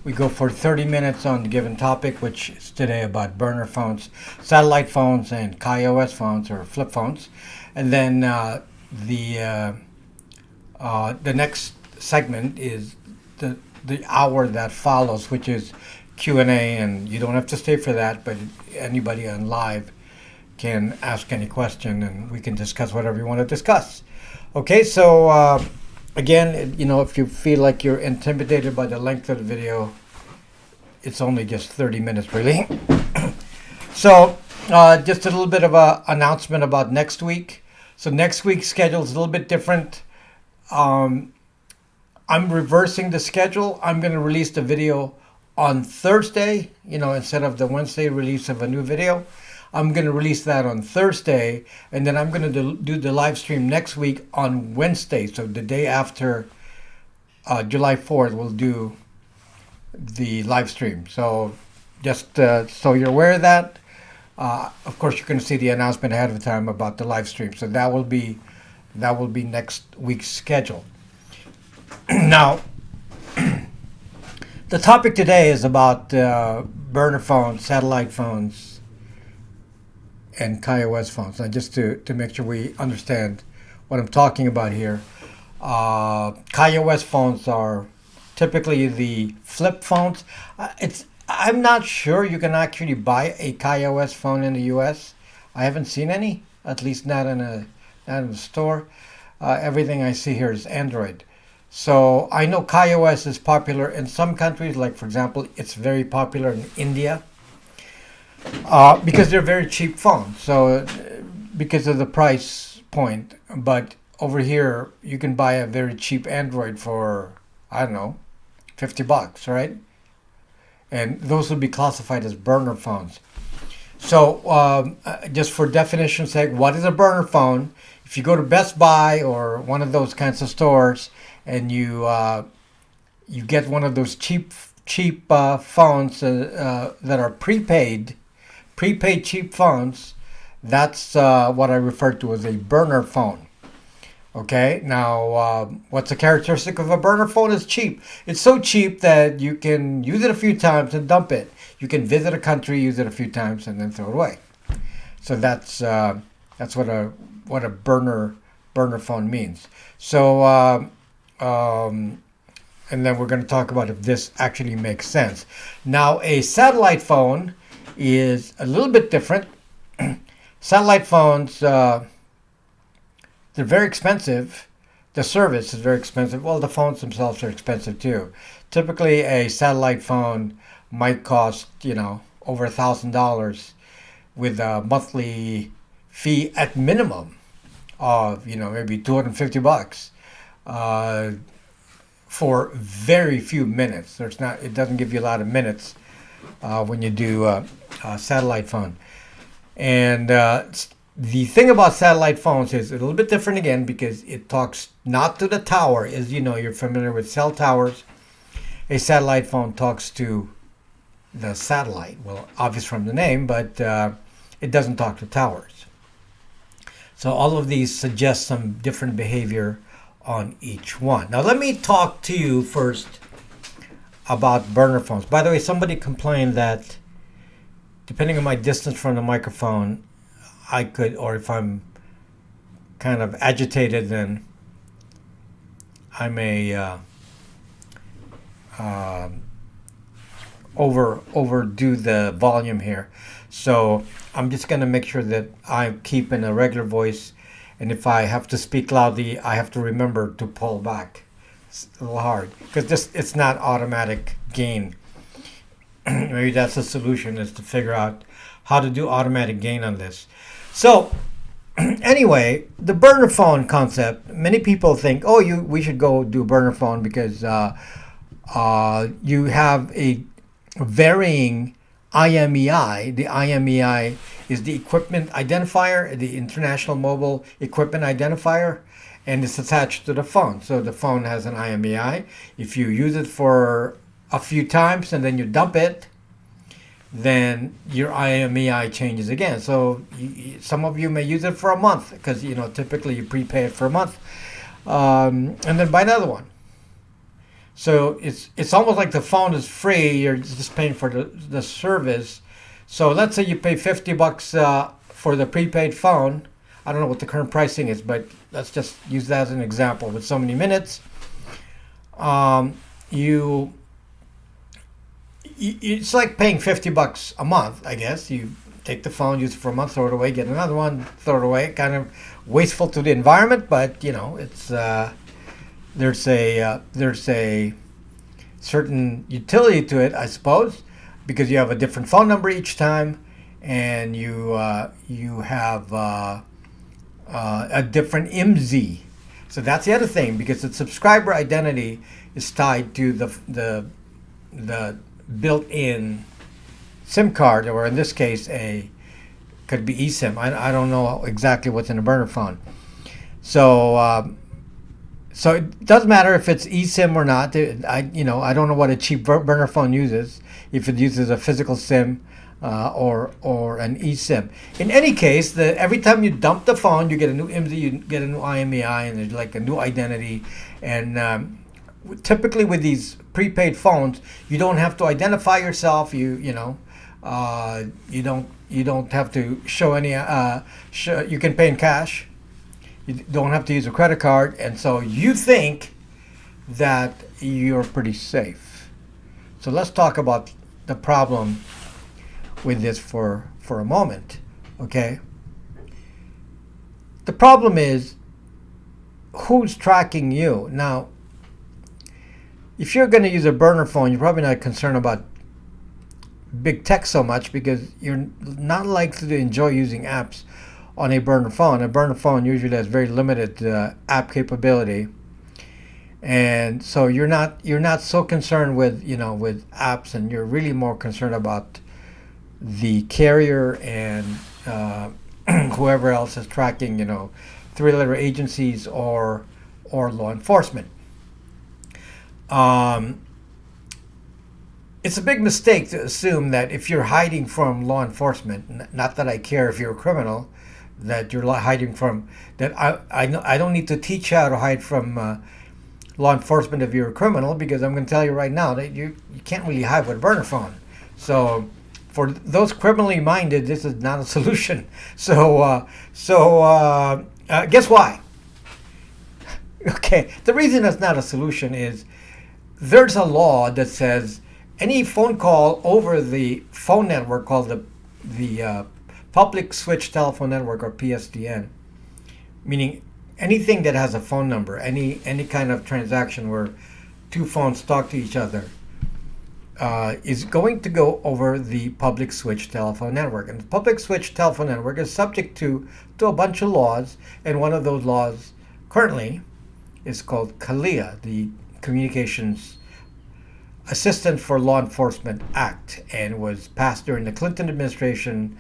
We go for 30 minutes on the given topic, which is today about burner phones, satellite phones, and KaiOS phones or flip phones. And then the next segment is the hour that follows, which is Q&A, and you don't have to stay for that, but anybody on live can ask any question, and we can discuss whatever you want to discuss. Okay, so again, if you feel like you're intimidated by the length of the video, it's only just 30 minutes, really. So just a little bit of an announcement about next week. So next week's schedule is a little bit different. I'm reversing the schedule. I'm going to release the video on Thursday, instead of the Wednesday release of a new video. I'm going to release that on Thursday, and then I'm going to do the live stream next week on Wednesday. So the day after July 4th, we'll do the live stream. So just so you're aware of that. Of course, you're going to see the announcement ahead of time about the live stream. So that will be next week's schedule. Now, the topic today is about burner phones, satellite phones, and KaiOS phones. Now, just to make sure we understand what I'm talking about here, KaiOS phones are typically the flip phones. I'm not sure you can actually buy a KaiOS phone in the U.S. I haven't seen any, at least not in the store. Everything I see here is Android. So I know KaiOS is popular in some countries, like for example, it's very popular in India because they're very cheap phones. So because of the price point, but over here you can buy a very cheap Android for, I don't know, $50, right? And those would be classified as burner phones. So just for definition's sake, what is a burner phone? If you go to Best Buy or one of those kinds of stores, and you get one of those cheap phones that are prepaid cheap phones, that's what I refer to as a burner phone. Okay, now what's a characteristic of a burner phone? Is cheap. It's so cheap that you can use it a few times and dump it. You can visit a country, use it a few times, and then throw it away. So that's what a burner phone means. So and then we're going to talk about if this actually makes sense. Now, a satellite phone is a little bit different. Satellite phones, they're very expensive. The service is very expensive. Well, the phones themselves are expensive too. Typically, a satellite phone might cost, over $1,000 with a monthly fee at minimum of, maybe $250. For very few minutes. It doesn't give you a lot of minutes when you do a satellite phone. And the thing about satellite phones is a little bit different again because it talks not to the tower. As you know, you're familiar with cell towers. A satellite phone talks to the satellite. Well, obvious from the name, but it doesn't talk to towers. So all of these suggest some different behavior on each one. Now let me talk to you first about burner phones. By the way, somebody complained that depending on my distance from the microphone, I could, or if I'm kind of agitated, then I may overdo the volume here. So I'm just going to make sure that I keep in a regular voice. And if I have to speak loudly, I have to remember to pull back. It's a little hard because it's not automatic gain. Maybe that's the solution, is to figure out how to do automatic gain on this. So anyway, the burner phone concept, many people think, we should go do burner phone because you have a varying IMEI. The IMEI is the equipment identifier, the International Mobile Equipment Identifier, and it's attached to the phone. So the phone has an IMEI. If you use it for a few times and then you dump it, then your IMEI changes again. So some of you may use it for a month because typically you prepay it for a month, and then buy another one. So it's almost like the phone is free. You're just paying for the service. So let's say you pay $50 for the prepaid phone. I don't know what the current pricing is, but let's just use that as an example. With so many minutes, you it's like paying $50 a month, I guess. You take the phone, use it for a month, throw it away, get another one, throw it away. Kind of wasteful to the environment, but it's there's a certain utility to it, I suppose, because you have a different phone number each time, and you have a different IMSI. So that's the other thing, because the subscriber identity is tied to the built-in SIM card, or in this case, could be eSIM. I don't know exactly what's in a burner phone. So so it doesn't matter if it's eSIM or not. I don't know what a cheap burner phone uses, if it uses a physical SIM or an eSIM. In any case, every time you dump the phone, you get a new IMSI, you get a new IMEI, and there's like a new identity. And typically with these prepaid phones, you don't have to identify yourself. You don't have to show any. You can pay in cash. You don't have to use a credit card, and so you think that you're pretty safe. So let's talk about the problem with this for a moment, okay? The problem is who's tracking you. Now, if you're going to use a burner phone, you're probably not concerned about big tech so much, because you're not likely to enjoy using apps on a burner phone. A burner phone usually has very limited app capability, and so you're not so concerned with with apps, and you're really more concerned about the carrier and whoever else is tracking, three-letter agencies or law enforcement. It's a big mistake to assume that if you're hiding from law enforcement, not that I care if you're a criminal, that you're hiding from, that I don't need to teach you how to hide from law enforcement if you're a criminal, because I'm going to tell you right now that you can't really hide with a burner phone. So for those criminally minded, this is not a solution. So guess why? Okay, the reason it's not a solution is there's a law that says any phone call over the phone network called the Public Switch Telephone Network, or PSTN, meaning anything that has a phone number, any kind of transaction where two phones talk to each other, is going to go over the Public Switch Telephone Network. And the Public Switch Telephone Network is subject to a bunch of laws, and one of those laws currently is called CALEA, the Communications Assistance for Law Enforcement Act, and was passed during the Clinton administration.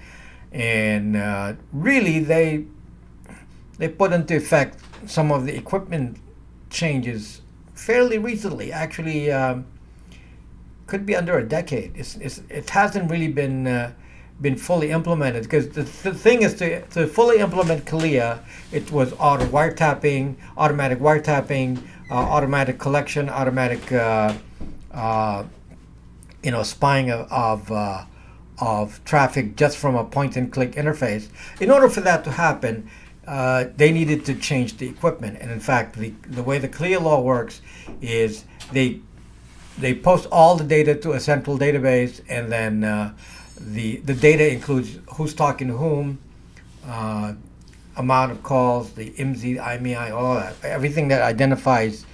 And really, they put into effect some of the equipment changes fairly recently. Actually, could be under a decade. It hasn't really been fully implemented, because the thing is, to fully implement CALEA, it was automatic wiretapping, automatic collection, automatic spying of traffic just from a point-and-click interface. In order for that to happen, they needed to change the equipment. And in fact, the way the CALEA law works is they post all the data to a central database, and then the data includes who's talking to whom, amount of calls, the IMSI, IMEI, all of that. Everything that identifies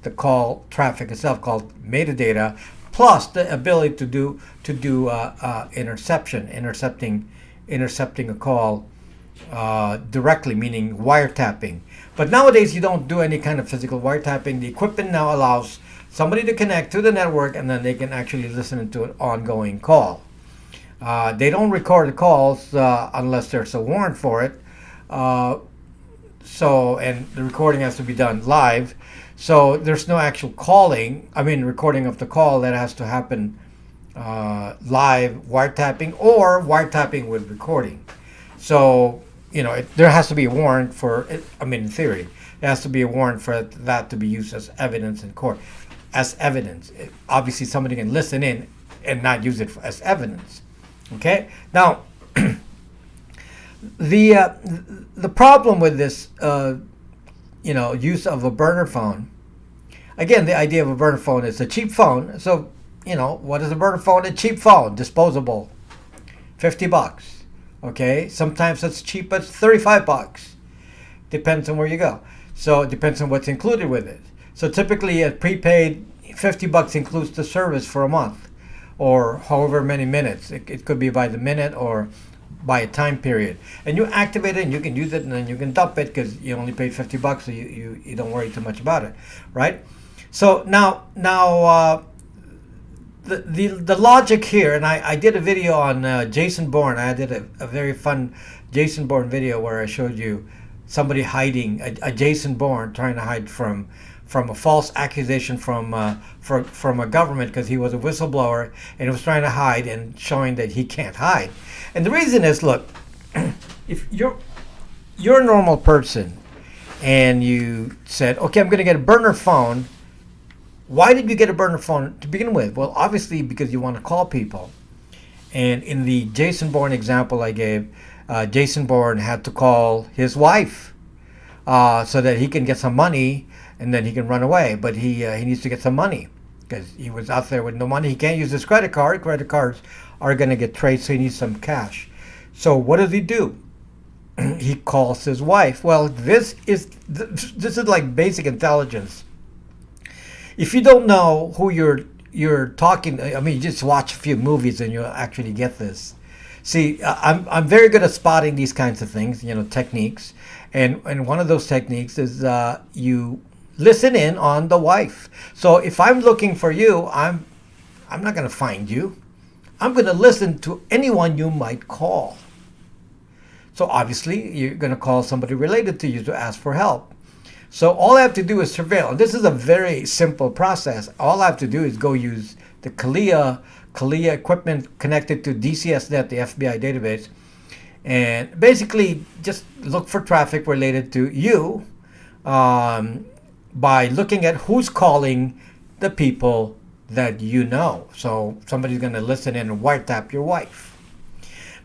the call traffic itself, called metadata, plus the ability to do intercepting a call directly, meaning wiretapping. But nowadays you don't do any kind of physical wiretapping. The equipment now allows somebody to connect to the network, and then they can actually listen to an ongoing call. They don't record the calls unless there's a warrant for it. And the recording has to be done live. So there's no actual recording of the call. That has to happen live wiretapping, or wiretapping with recording. So, there has to be a warrant for it. In theory, there has to be a warrant for that to be used as evidence in court. as evidence. Obviously, somebody can listen in and not use it as evidence. Okay. Now, the problem with this, use of a burner phone. Again, the idea of a burner phone is a cheap phone. So, what is a burner phone? A cheap phone, disposable, $50. Okay. Sometimes it's cheap as $35. Depends on where you go. So it depends on what's included with it. So typically a prepaid $50 includes the service for a month or however many minutes. It could be by the minute or by a time period. And you activate it and you can use it and then you can dump it because you only paid $50, so you don't worry too much about it, right? So now the logic here, and I did a video on Jason Bourne. I did a very fun Jason Bourne video where I showed you somebody hiding, a Jason Bourne trying to hide from a false accusation from a government because he was a whistleblower and was trying to hide and showing that he can't hide. And the reason is, look, if you're a normal person and you said, okay, I'm going to get a burner phone. Why did you get a burner phone to begin with? Well, obviously because you want to call people. And in the Jason Bourne example I gave, Jason Bourne had to call his wife so that he can get some money and then he can run away. But he needs to get some money because he was out there with no money. He can't use his credit card. Credit cards are going to get traced, so he needs some cash. So what does he do? He calls his wife. Well, this is like basic intelligence. If you don't know who you're talking, I mean, you just watch a few movies and you'll actually get this. See, I'm very good at spotting these kinds of things, techniques, and one of those techniques is you listen in on the wife. So if I'm looking for you, I'm not going to find you. I'm going to listen to anyone you might call. So obviously you're going to call somebody related to you to ask for help. So all I have to do is surveil. And this is a very simple process. All I have to do is go use the CALIA equipment connected to DCSNet, the FBI database, and basically just look for traffic related to you by looking at who's calling the people that you know. So somebody's going to listen in and wiretap your wife.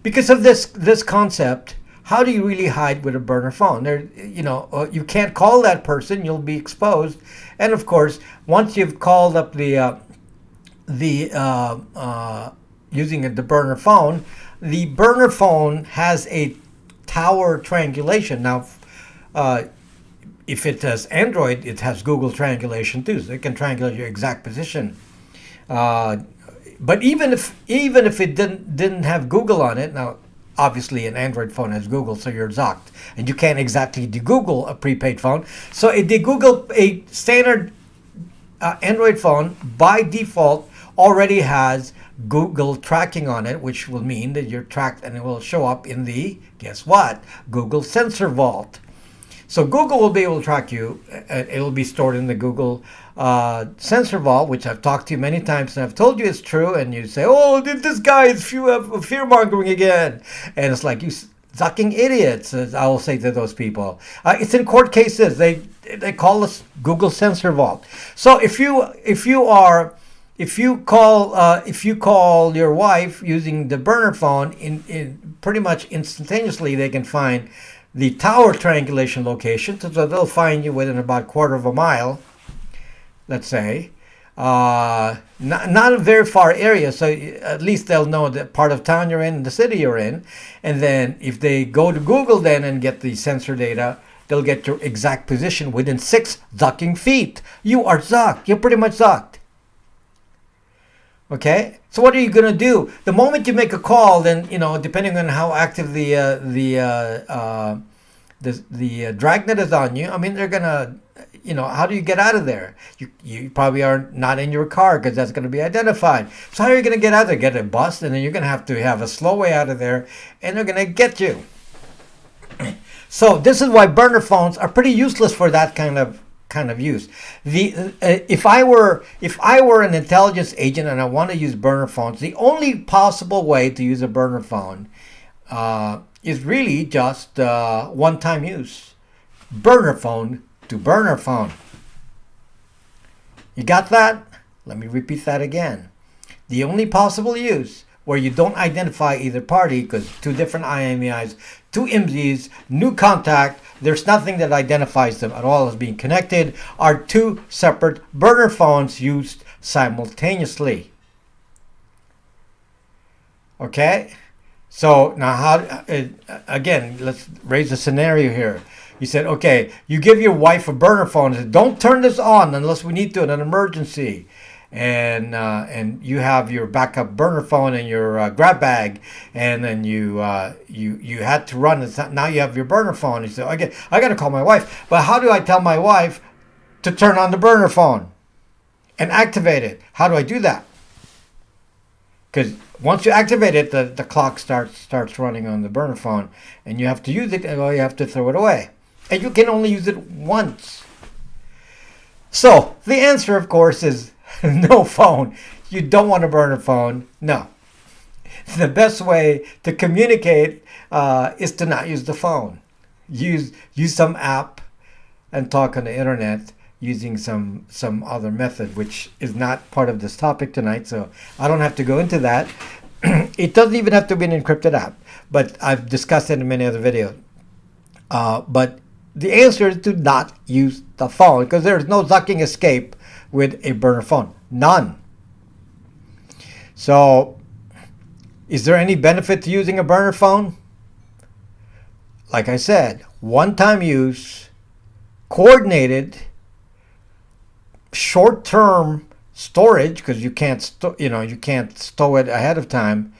Because of this concept, how do you really hide with a burner phone? You can't call that person; you'll be exposed. And of course, once you've called up using the burner phone, the burner phone has a tower triangulation. Now, if it has Android, it has Google triangulation too, so it can triangulate your exact position. But even if it didn't have Google on it, now obviously an Android phone has Google, so you're zocked, and you can't exactly de-Google a prepaid phone. So a standard Android phone by default already has Google tracking on it, which will mean that you're tracked, and it will show up in the, guess what, Google Sensor Vault. So Google will be able to track you. It will be stored in the Google Sensor Vault, which I've talked to you many times, and I've told you it's true, and you say, oh, this guy is fear-mongering again. And it's like, you sucking idiots, as I will say to those people. It's in court cases. They call us Google Sensor Vault. So if you call your wife using the burner phone, in pretty much instantaneously they can find the tower triangulation location, so they'll find you within about a quarter of a mile, let's say. Not a very far area, so at least they'll know the part of town you're in, the city you're in. And then if they go to Google then and get the sensor data, they'll get your exact position within 6 zucking feet. You are zucked. You're pretty much zucked. Okay, so what are you going to do? The moment you make a call, then, depending on how active the dragnet is on you, I mean, they're going to, how do you get out of there? You probably are not in your car because that's going to be identified. So how are you going to get out of there? Get a bus, and then you're going to have a slow way out of there, and they're going to get you. So this is why burner phones are pretty useless for that kind of use. If I were an intelligence agent and I want to use burner phones, the only possible way to use a burner phone is really just one-time use. Burner phone to burner phone. You got that? Let me repeat that again. The only possible use where you don't identify either party, because two different IMEIs, two IMSIs, new contact, there's nothing that identifies them at all as being connected, are two separate burner phones used simultaneously. Okay? So now how, again, let's raise a scenario here. You said, okay, you give your wife a burner phone and said, don't turn this on unless we need to in an emergency. And you have your backup burner phone in your grab bag, and then you had to run. Now you have your burner phone. You say, okay, I got to call my wife. But how do I tell my wife to turn on the burner phone and activate it? How do I do that? Because once you activate it, the clock starts running on the burner phone, and you have to use it, or you have to throw it away. And you can only use it once. So the answer, of course, is no phone. You don't want a burner phone. No. The best way to communicate is to not use the phone. Use some app and talk on the internet using some other method, which is not part of this topic tonight, so I don't have to go into that. It doesn't even have to be an encrypted app, but I've discussed it in many other videos. But the answer is to not use the phone, because there's no ducking escape with a burner phone. None. So, is there any benefit to using a burner phone? Like I said, one-time use, coordinated, short-term storage, because you can't stow it ahead of time,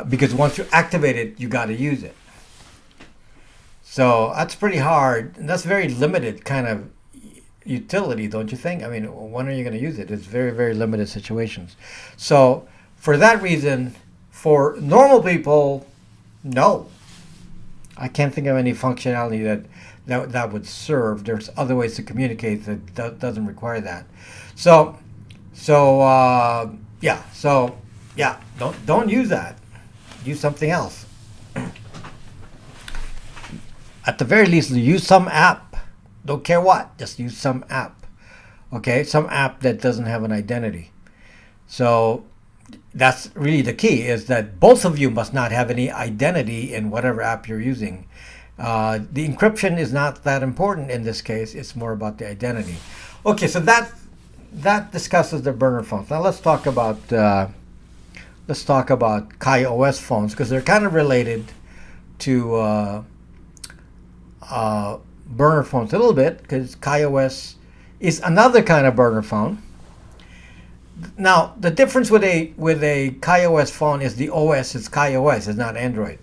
because once you activate it, you got to use it. So that's pretty hard, and that's very limited kind of utility, don't you think? I mean, when are you going to use it? It's very, very limited situations. So for that reason, for normal people, no. I can't think of any functionality that would serve. There's other ways to communicate that doesn't require that. So don't use that. Use something else. At the very least, use some app. Don't care what, just use some app. Okay, some app that doesn't have an identity. So that's really the key, is that both of you must not have any identity in whatever app you're using. The encryption is not that important in this case. It's more about the identity. Okay, so that discusses the burner phones. Now let's talk about KaiOS phones, because they're kind of related to burner phones a little bit, because KaiOS is another kind of burner phone. Now the difference with a KaiOS phone is the OS is KaiOS, it's not Android.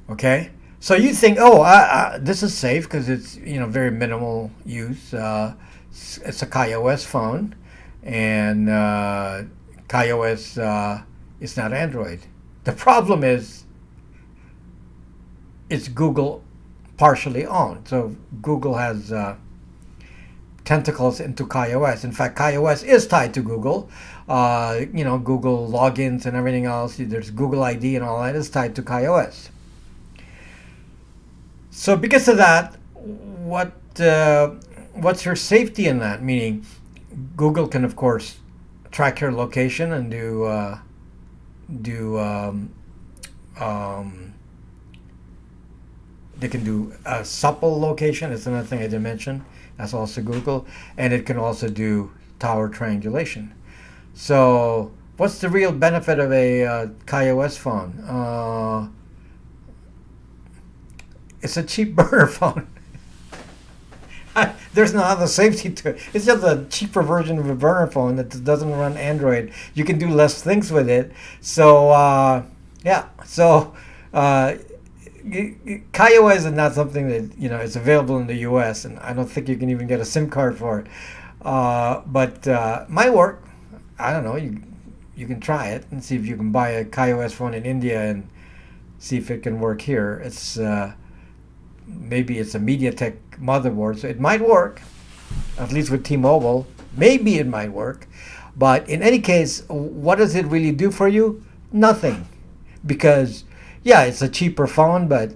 Okay, so you think, oh, this is safe because it's very minimal use. It's a KaiOS phone, and KaiOS is not Android. The problem is it's Google partially owned. So Google has tentacles into KaiOS. In fact, KaiOS is tied to Google. Google logins and everything else. There's Google ID and all that is tied to KaiOS. So because of that, what's your safety in that? Meaning, Google can of course track your location and they can do a supple location. It's another thing I didn't mention. That's also Google. And it can also do tower triangulation. So what's the real benefit of a KaiOS phone? It's a cheap burner phone. There's no other safety to it. It's just a cheaper version of a burner phone that doesn't run Android. You can do less things with it. So, KaiOS is not something that is available in the U.S. and I don't think you can even get a SIM card for it. But might work. I don't know. You can try it and see if you can buy a KaiOS phone in India and see if it can work here. It's maybe it's a MediaTek motherboard, so it might work. At least with T-Mobile, maybe it might work. But in any case, what does it really do for you? Nothing, because yeah, it's a cheaper phone, but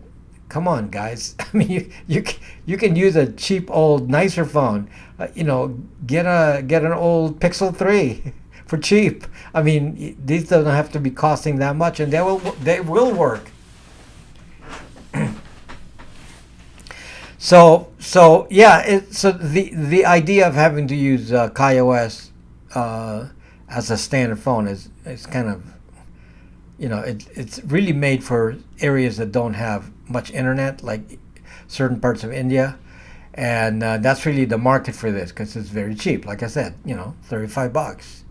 Come on, guys. I mean, you can use a cheap old nicer phone. Get an old Pixel 3 for cheap. I mean, these don't have to be costing that much, and they will work. So yeah. So the idea of having to use KaiOS as a standard phone is kind of, it's really made for areas that don't have much internet, like certain parts of India, and that's really the market for this because it's very cheap. Like I said, $35,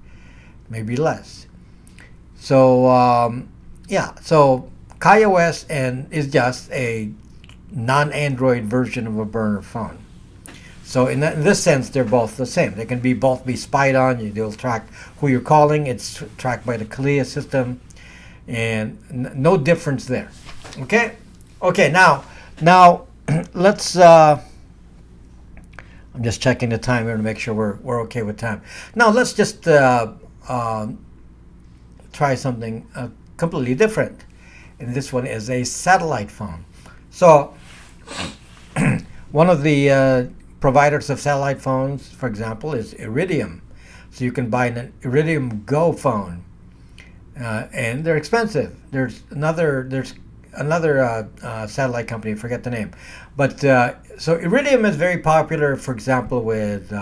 maybe less. So yeah, so KaiOS and is just a non-Android version of a burner phone. So in this sense, they're both the same. They can both be spied on. They'll track who you're calling. It's tracked by the KaiOS system, and no difference there. Okay. Okay. Now let's. I'm just checking the time here to make sure we're okay with time. Now let's just try something completely different. And this one is a satellite phone. So one of the providers of satellite phones, for example, is Iridium. So you can buy an Iridium Go phone, and they're expensive. There's another satellite company, I forget the name, but so Iridium is very popular, for example, with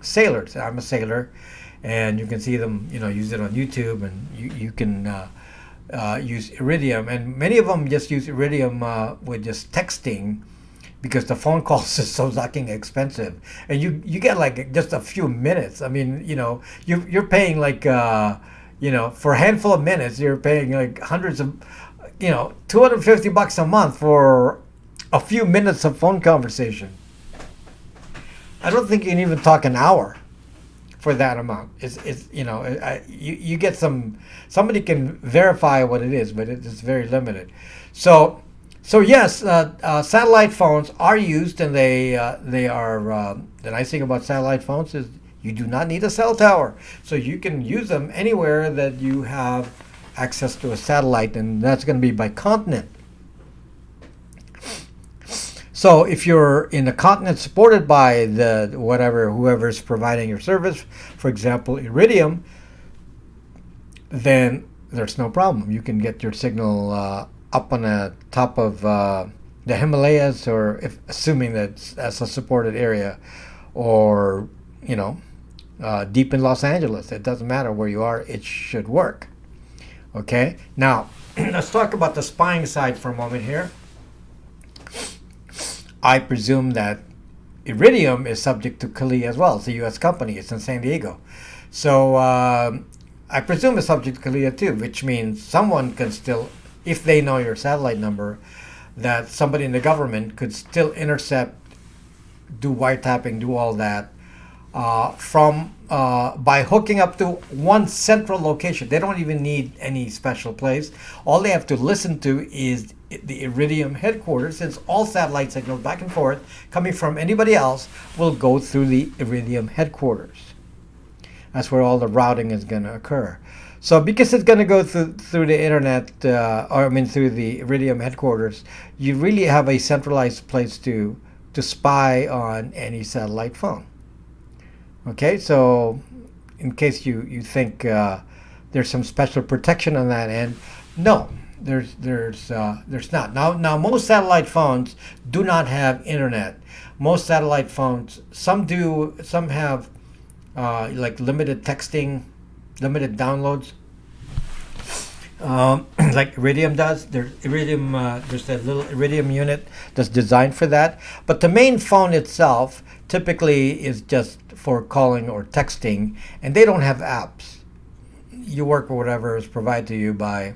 sailors. I'm a sailor, and you can see them, use it on YouTube, and you can use Iridium, and many of them just use Iridium with just texting, because the phone calls is so fucking expensive, and you get like just a few minutes. I mean, you're paying like for a handful of minutes, you're paying like hundreds of, $250 a month for a few minutes of phone conversation. I don't think you can even talk an hour for that amount. You get somebody can verify what it is, but it's very limited. So yes, satellite phones are used, and they are. The nice thing about satellite phones is you do not need a cell tower, so you can use them anywhere that you have access to a satellite, and that's going to be by continent. So if you're in a continent supported by whoever's providing your service, for example, Iridium, then there's no problem. You can get your signal up on the top of the Himalayas, or assuming that's a supported area, or deep in Los Angeles. It doesn't matter where you are; it should work. Okay. Now let's talk about the spying side for a moment here. I presume that Iridium is subject to KaiOS as well. It's a U.S. company. It's in San Diego. So I presume it's subject to KaiOS too, which means someone can still, if they know your satellite number, that somebody in the government could still intercept, do wiretapping, do all that by hooking up to one central location. They don't even need any special place. All they have to listen to is the Iridium headquarters, since all satellite signals back and forth coming from anybody else will go through the Iridium headquarters. That's where all the routing is going to occur. So because it's going to go through the internet, through the Iridium headquarters, you really have a centralized place to spy on any satellite phone. Okay, so in case you think there's some special protection on that end, no, there's not. Now most satellite phones do not have internet. Most satellite phones, some do, some have like limited texting, limited downloads. Like Iridium does. There's that little Iridium unit that's designed for that. But the main phone itself typically is just for calling or texting, and they don't have apps. You work with whatever is provided to you by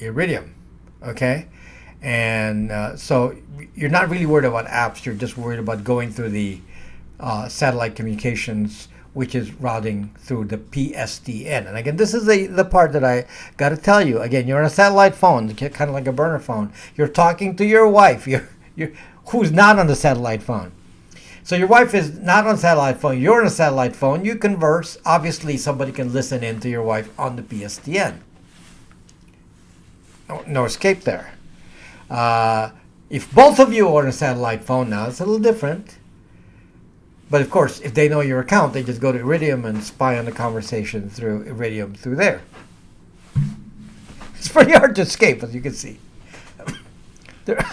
Iridium, okay? And so you're not really worried about apps. You're just worried about going through the satellite communications, which is routing through the PSTN. And again, this is the part that I got to tell you. Again, you're on a satellite phone, kind of like a burner phone. You're talking to your wife, who's not on the satellite phone. So your wife is not on a satellite phone. You're on a satellite phone. You converse. Obviously, somebody can listen in to your wife on the PSTN. no escape there. If both of you own a satellite phone now, it's a little different. But of course, if they know your account, they just go to Iridium and spy on the conversation through Iridium through there. It's pretty hard to escape, as you can see. There,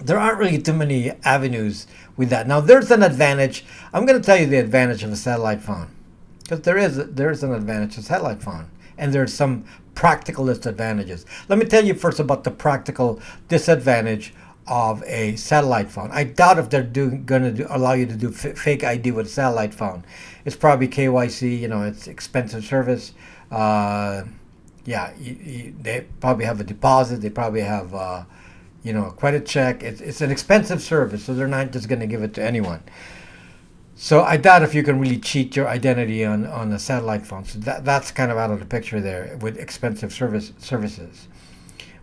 there aren't really too many avenues with that. Now, there's an advantage. I'm going to tell you the advantage of a satellite phone, because there is an advantage to a satellite phone, and there's some practical disadvantages. Let me tell you first about the practical disadvantage of a satellite phone. I doubt if they're going to allow you to do fake ID with a satellite phone. It's probably KYC. It's expensive service. They probably have a deposit. They probably have a credit check. It's an expensive service, so they're not just going to give it to anyone. So I doubt if you can really cheat your identity on a satellite phone. So that's kind of out of the picture there with expensive services.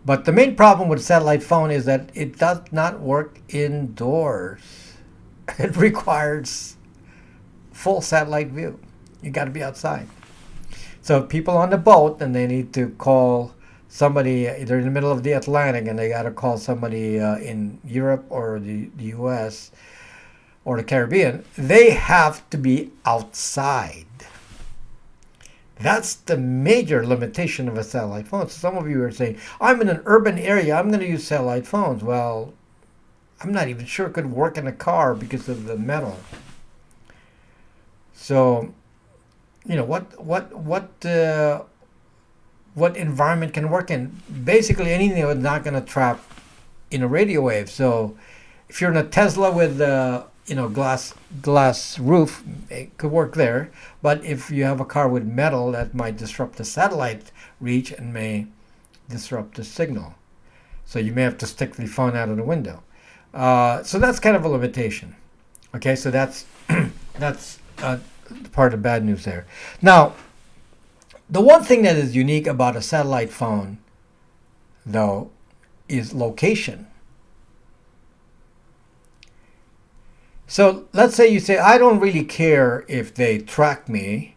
But the main problem with a satellite phone is that it does not work indoors. It requires full satellite view. You got to be outside. So people on the boat, and they need to call somebody, they're in the middle of the Atlantic, and they got to call somebody in Europe or the US or the Caribbean, they have to be outside. That's the major limitation of a satellite phone. So some of you are saying, I'm in an urban area, I'm going to use satellite phones. Well, I'm not even sure it could work in a car because of the metal. So, what environment can work in? Basically, anything that's not going to trap in a radio wave. So, if you're in a Tesla with glass roof, it could work there. But if you have a car with metal, that might disrupt the satellite reach and may disrupt the signal. So you may have to stick the phone out of the window. So that's kind of a limitation. Okay, so that's part of the bad news there. Now, the one thing that is unique about a satellite phone, though, is location. So let's say you say, I don't really care if they track me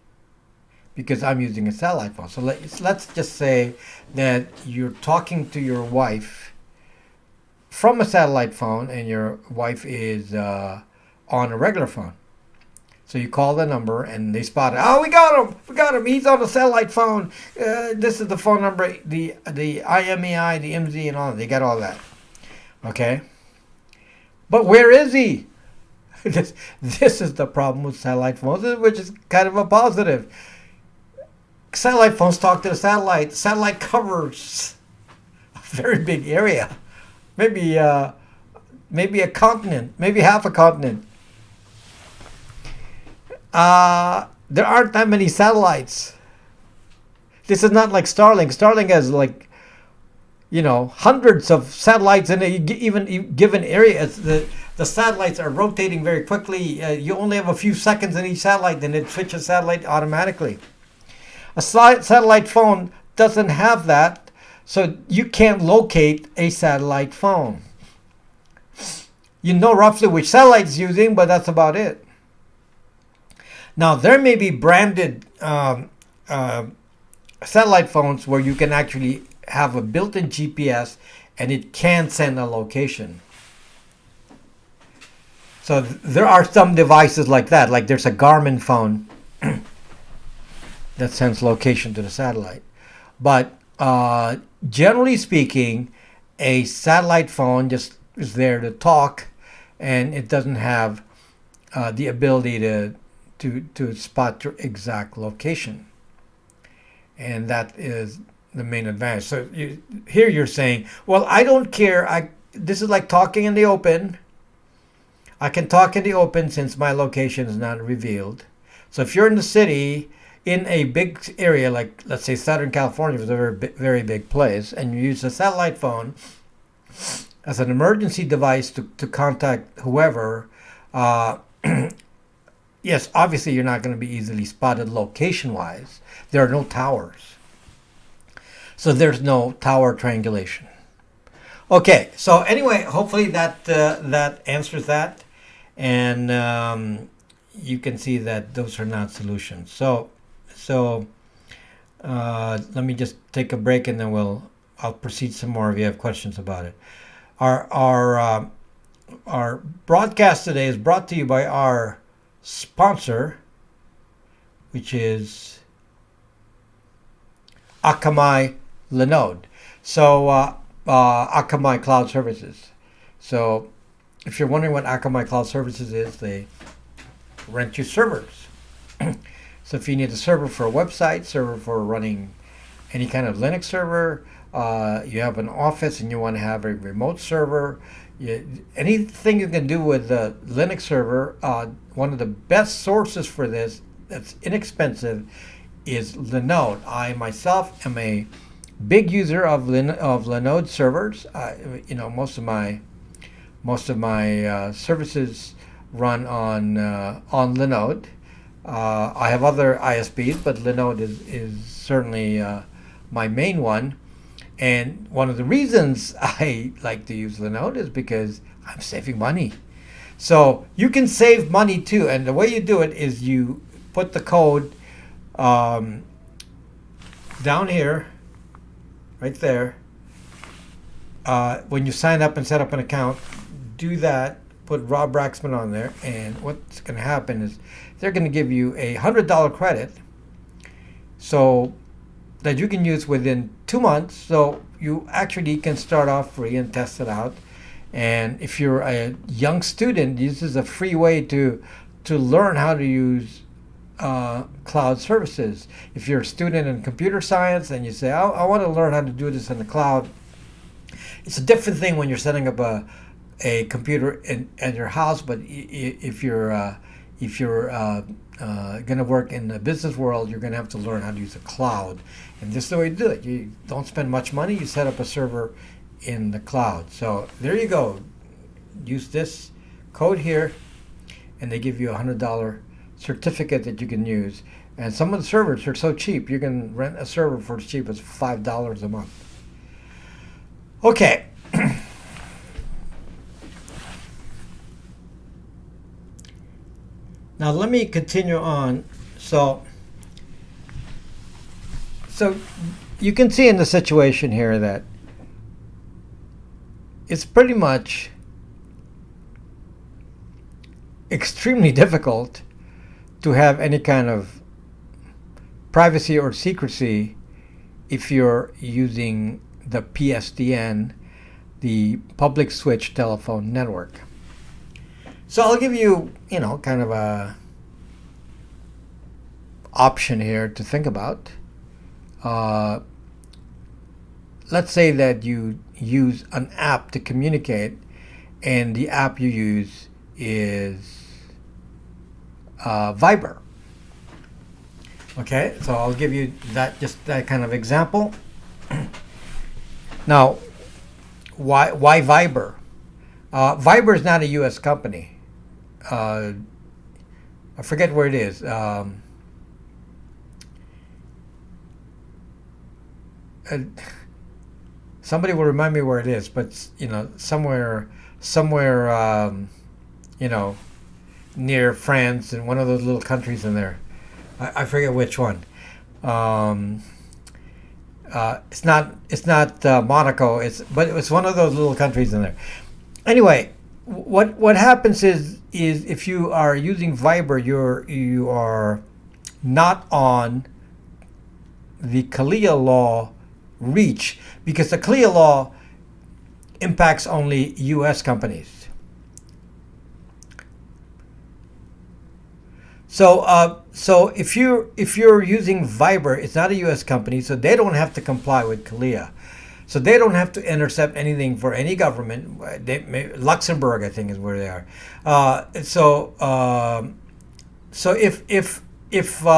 because I'm using a satellite phone. So let's just say that you're talking to your wife from a satellite phone and your wife is on a regular phone. So you call the number and they spot it. Oh, we got him. He's on a satellite phone. This is the phone number, the IMEI, the MZ, and all that. They got all that. Okay. But where is he? This is the problem with satellite phones, which is kind of a positive. Satellite phones talk to the satellite. Satellite covers a very big area. Maybe a continent, maybe half a continent. There aren't that many satellites. This is not like Starlink. Starlink has hundreds of satellites in a even given area. The satellites are rotating very quickly. You only have a few seconds in each satellite, then it switches satellite automatically. A satellite phone doesn't have that, so you can't locate a satellite phone. You know roughly which satellite it's using, but that's about it. Now, there may be branded satellite phones where you can actually have a built-in GPS and it can send a location. So there are some devices like that, like there's a Garmin phone that sends location to the satellite. But generally speaking, a satellite phone just is there to talk, and it doesn't have the ability to spot your exact location. And that is the main advantage. So here you're saying, well, I don't care. This is like talking in the open. I can talk in the open since my location is not revealed. So if you're in the city, in a big area, like let's say Southern California is a very big place, and you use a satellite phone as an emergency device to contact whoever, yes, obviously you're not going to be easily spotted location-wise. There are no towers. So there's no tower triangulation. Okay, so anyway, hopefully that answers that. And you can see that those are not solutions. So Let me just take a break and then I'll proceed some more if you have questions about it. Our broadcast today is brought to you by our sponsor, which is Akamai Linode. So Akamai Cloud Services. So if you're wondering what Akamai Cloud Services is, they rent you servers. So if you need a server for a website, server for running any kind of Linux server, you have an office and you want to have a remote server, anything you can do with the Linux server, one of the best sources for this that's inexpensive is Linode. I myself am a big user of Linode servers. Most of my services run on Linode. I have other ISPs, but Linode is certainly my main one. And one of the reasons I like to use Linode is because I'm saving money. So you can save money too. And the way you do it is you put the code down here, right there. When you sign up and set up an account, do that. Put Rob Braxman on there. And what's going to happen is they're going to give you a $100 credit. So that you can use within 2 months. So you actually can start off free and test it out. And if you're a young student, this is a free way to learn how to use cloud services. If you're a student in computer science and you say, I want to learn how to do this in the cloud, it's a different thing when you're setting up a computer at your house. But if you're going to work in the business world, you're going to have to learn how to use a cloud. And this is the way to do it. You don't spend much money. You set up a server in the cloud. So there you go. Use this code here, and they give you a $100 certificate that you can use. And some of the servers are so cheap, you can rent a server for as cheap as $5 a month. Okay. Now let me continue on. So you can see in the situation here that it's pretty much extremely difficult to have any kind of privacy or secrecy if you're using the PSTN, the public switch telephone network. So I'll give you, kind of a option here to think about. Let's say that you use an app to communicate, and the app you use is Viber. Okay, so I'll give you that kind of example. Now, why Viber? Viber is not a U.S. company. I forget where it is. Somebody will remind me where it is, but somewhere, near France and one of those little countries in there. I forget which one. It's not Monaco. But it's one of those little countries in there. Anyway, what happens is if you are using Viber, you are not on the CALEA law reach, because the CALEA law impacts only U.S. companies. So if you're using Viber, it's not a U.S. company, so they don't have to comply with CALEA. So they don't have to intercept anything for any government. Luxembourg, I think, is where they are. So if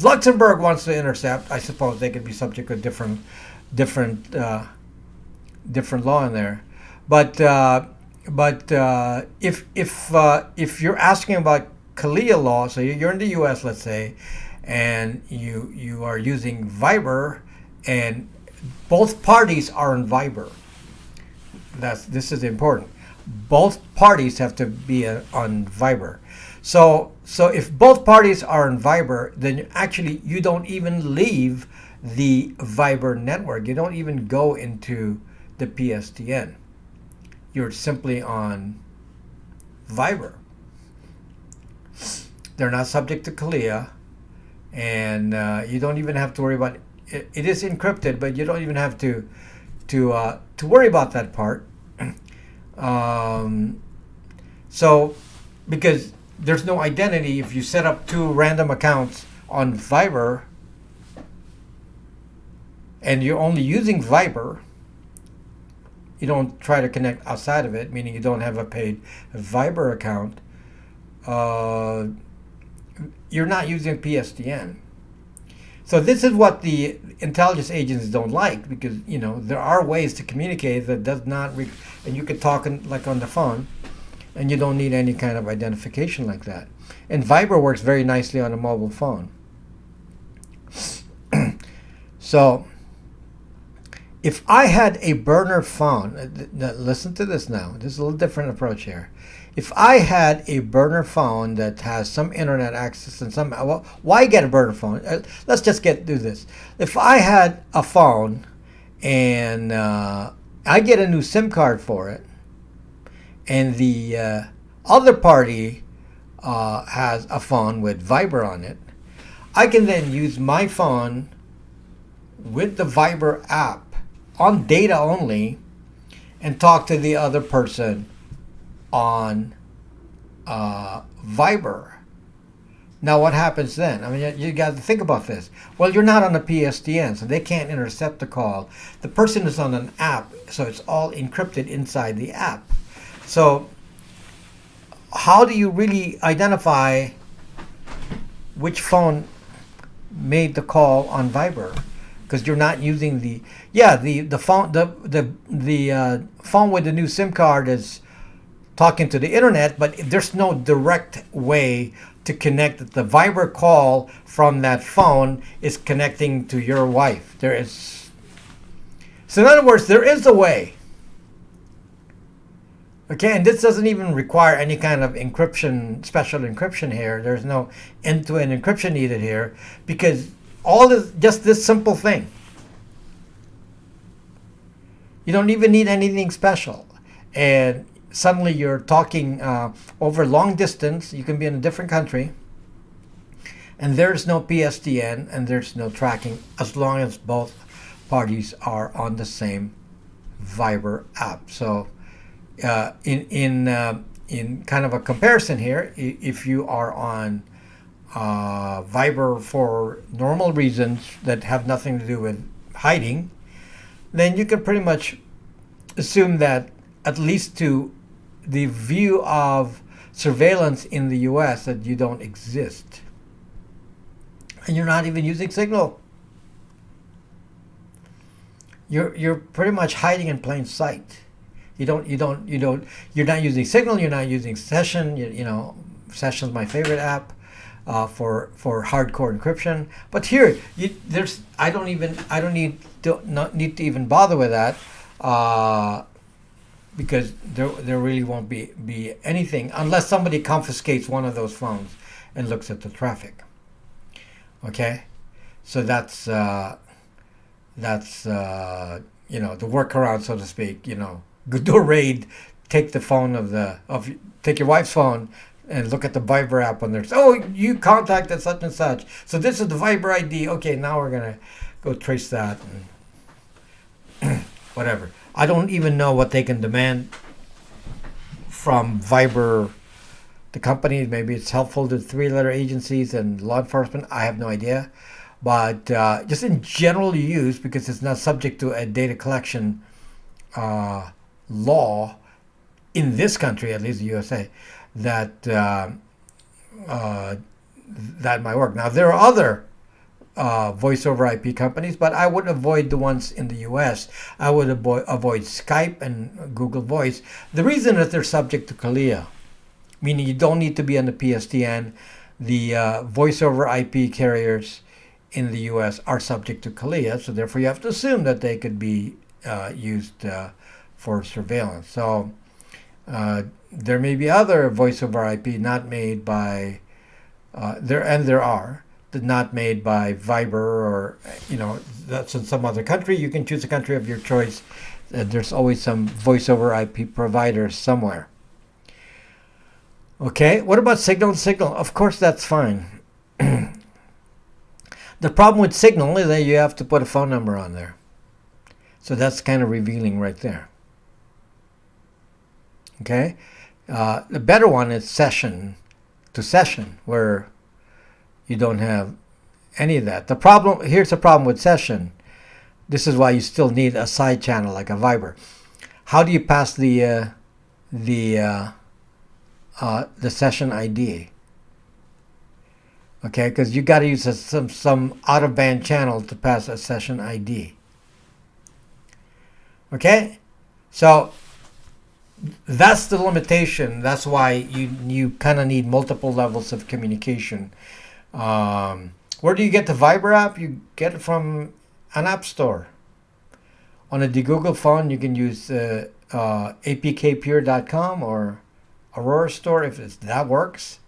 Luxembourg wants to intercept, I suppose they could be subject to different law in there. But if you're asking about CALEA law, so you're in the U.S., let's say, and you are using Viber, and both parties are in Viber. This is important. both parties have to be on Viber. So if both parties are on Viber, then actually you don't even leave the Viber network. You don't even go into the PSTN. You're simply on Viber. They're not subject to CALIA, and you don't even have to worry about it. It is encrypted, but you don't even have to worry about that part. So because there's no identity, if you set up two random accounts on Viber and you're only using Viber, you don't try to connect outside of it, meaning you don't have a paid Viber account, you're not using PSTN. So this is what the intelligence agents don't like, because there are ways to communicate that does not, and you could talk like on the phone, and you don't need any kind of identification like that. And Viber works very nicely on a mobile phone. So if I had a burner phone, listen to this now. This is a little different approach here. If I had a burner phone that has some internet access and some, well, why get a burner phone? Let's just do this. If I had a phone and I get a new SIM card for it, and the other party has a phone with Viber on it, I can then use my phone with the Viber app on data only and talk to the other person on Viber. Now what happens then? I mean, you got to think about this. Well, you're not on a PSTN, so they can't intercept the call. The person is on an app, so it's all encrypted inside the app. So how do you really identify which phone made the call on Viber? Because you're not using the phone. The phone with the new SIM card is talking to the internet, but there's no direct way to connect that the Viber call from that phone is connecting to your wife. There is. So in other words, there is a way. Okay, and this doesn't even require any kind of encryption, special encryption here. There's no end-to-end encryption needed here, because all is just this simple thing. You don't even need anything special. And suddenly you're talking over long distance. You can be in a different country, and there's no PSTN and there's no tracking, as long as both parties are on the same Viber app. So in kind of a comparison here, if you are on Viber for normal reasons that have nothing to do with hiding, then you can pretty much assume that, at least to the view of surveillance in the US, that you don't exist. And you're not even using Signal. You're pretty much hiding in plain sight. You're not using Signal, you're not using Session. Session's my favorite app for hardcore encryption. But here, I don't need to even bother with that, because there really won't be anything unless somebody confiscates one of those phones and looks at the traffic. Okay, so that's the workaround, so to speak. Do a raid, take the phone take your wife's phone and look at the Viber app on there. Oh, you contacted such and such. So this is the Viber ID. Okay, now we're gonna go trace that and whatever. I don't even know what they can demand from Viber, the company. Maybe it's helpful to three-letter agencies and law enforcement. I have no idea. But just in general use, because it's not subject to a data collection law in this country, at least the USA, that might work. Now, there are other voice over IP companies, but I would avoid the ones in the US. I would avoid Skype and Google Voice. The reason is they're subject to CALIA, meaning you don't need to be on the PSTN. The voice over IP carriers in the US are subject to CALIA, so therefore you have to assume that they could be used for surveillance. So There may be other voice over IP not made by there are not made by Viber, or that's in some other country. You can choose a country of your choice. There's always some voice over IP providers somewhere. Okay, what about Signal? Signal, of course, that's fine. The problem with Signal is that you have to put a phone number on there. So that's kind of revealing right there. Okay, the better one is session to session, where you don't have any of that. Here's the problem with session. This is why you still need a side channel like a Viber. How do you pass the session ID? Okay, because you got to use some out of band channel to pass a session ID. Okay, so that's the limitation. That's why you kind of need multiple levels of communication. Where do you get the Viber app? You get it from an app store. On a Google phone, you can use apkpure.com or Aurora Store if that works.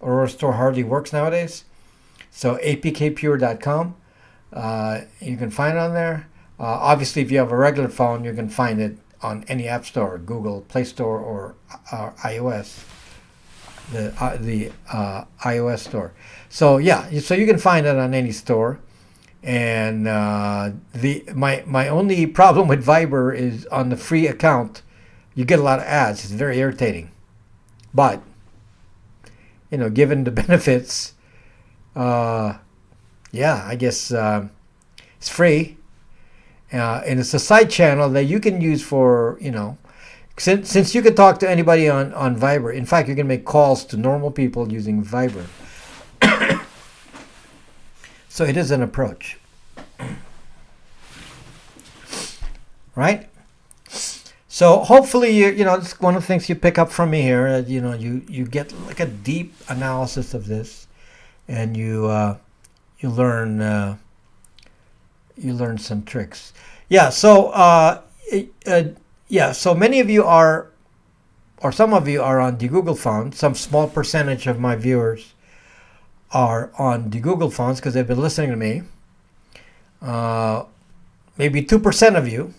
Aurora Store hardly works nowadays. So apkpure.com, you can find it on there. Obviously, if you have a regular phone, you can find it on any app store, Google Play Store or iOS, the iOS store. So yeah, so you can find it on any store. And my only problem with Viber is on the free account, you get a lot of ads. It's very irritating. But given the benefits, I guess it's free. And it's a side channel that you can use for, since you can talk to anybody on Viber. In fact, you can make calls to normal people using Viber. So it is an approach. Right? So hopefully, it's one of the things you pick up from me here. You get like a deep analysis of this, and you learn some tricks. Yeah. So So many of you are, or some of you are on the Google phone. Some small percentage of my viewers are on the Google phones because they've been listening to me. Maybe 2% of you,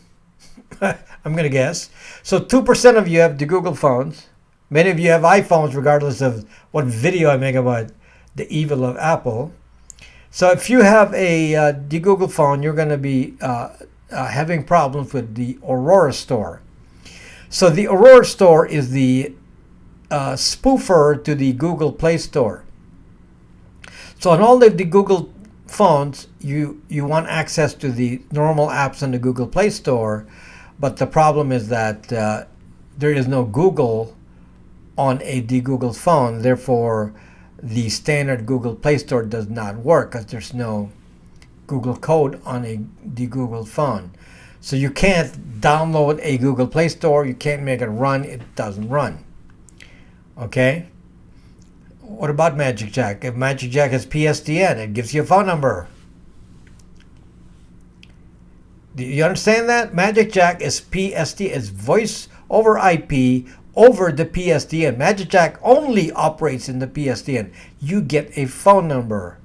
I'm going to guess. So 2% of you have the Google phones. Many of you have iPhones, regardless of what video I make about the evil of Apple. So if you have the Google phone, you're going to be having problems with the Aurora Store. So the Aurora Store is the spoofer to the Google Play Store. So on all of the Google phones, you want access to the normal apps in the Google Play Store, but the problem is that there is no Google on the Google phone. Therefore, the standard Google Play Store does not work because there's no Google code on the Google phone. So you can't download a Google Play Store. You can't make it run. It doesn't run. Okay? What about Magic Jack? If Magic Jack has PSTN, it gives you a phone number. Do you understand that? Magic Jack is PSTN. It's voice over IP over the PSTN. Magic Jack only operates in the PSTN. You get a phone number.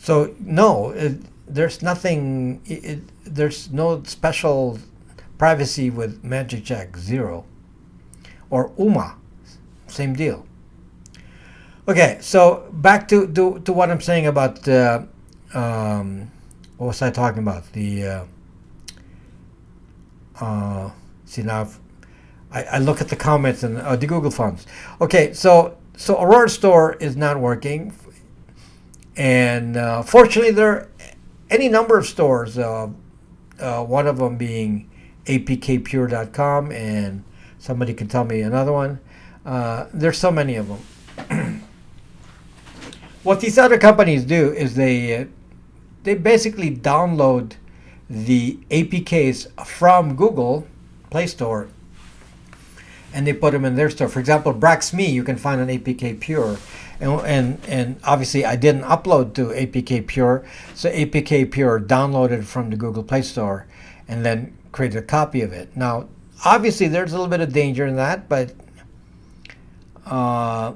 So no, there's nothing. There's no special privacy with Magic Jack 0 or UMA. Same deal. Okay, so back to what I'm saying about what was I talking about? See now, I look at the comments and the Google phones. Okay, so Aurora Store is not working, and fortunately there are any number of stores. One of them being apkpure.com, and somebody can tell me another one. There's so many of them. What these other companies do is they basically download the APKs from Google Play Store and they put them in their store. For example, Brax.me you can find on APK Pure, and obviously I didn't upload to APK Pure, so APK Pure downloaded from the Google Play Store and then created a copy of it. Now obviously there's a little bit of danger in that, but uh,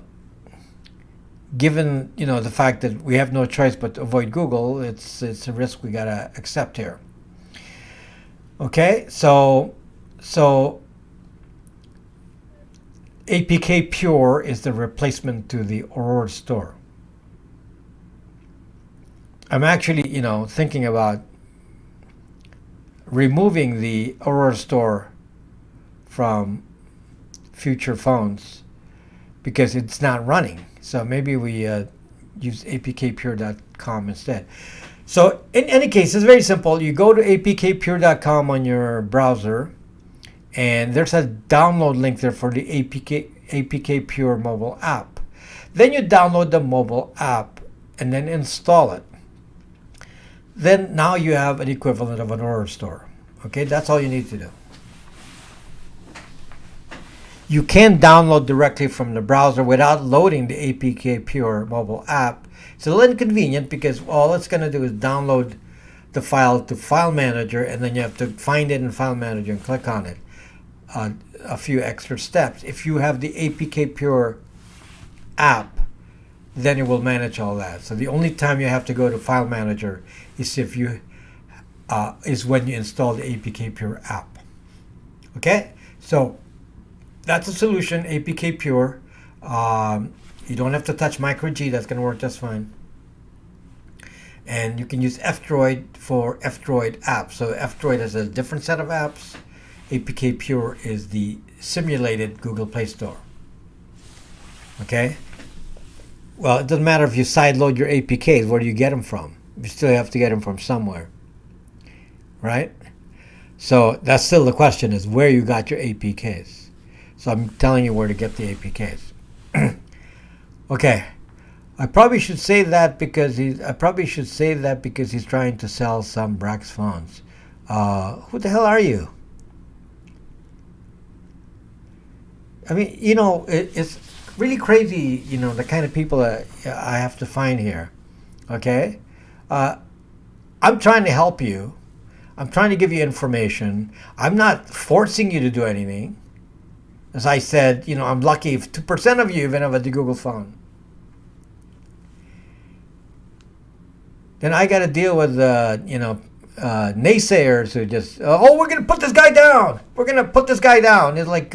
given the fact that we have no choice but to avoid Google, it's a risk we gotta accept here. Okay, so APK Pure is the replacement to the Aurora Store. I'm actually, thinking about removing the Aurora Store from future phones because it's not running. So maybe we use apkpure.com instead. So in any case, it's very simple. You go to apkpure.com on your browser, and there's a download link there for the APK Pure mobile app. Then you download the mobile app and then install it. Then now you have an equivalent of an Aurora Store. Okay, that's all you need to do. You can download directly from the browser without loading the APK Pure mobile app. It's a little inconvenient because all it's going to do is download the file to File Manager, and then you have to find it in File Manager and click on it. A few extra steps. If you have the APK Pure app, then it will manage all that. So the only time you have to go to File Manager is is when you install the APK Pure app. Okay, so that's a solution, APK Pure. You don't have to touch micro G. That's going to work just fine. And you can use F-Droid for F-Droid apps. So F-Droid has a different set of apps. APK Pure is the simulated Google Play Store. Okay? Well, it doesn't matter if you sideload your APKs. Where do you get them from? You still have to get them from somewhere. Right? So that's still the question, is where you got your APKs. So I'm telling you where to get the APKs. Okay. I probably should say that because he's trying to sell some Brax phones. Who the hell are you? I mean, it's really crazy, the kind of people that I have to find here. Okay? I'm trying to help you. I'm trying to give you information. I'm not forcing you to do anything. As I said, I'm lucky if 2% of you even have a Google phone. Then I got to deal with, naysayers who just, we're going to put this guy down. We're going to put this guy down. It's like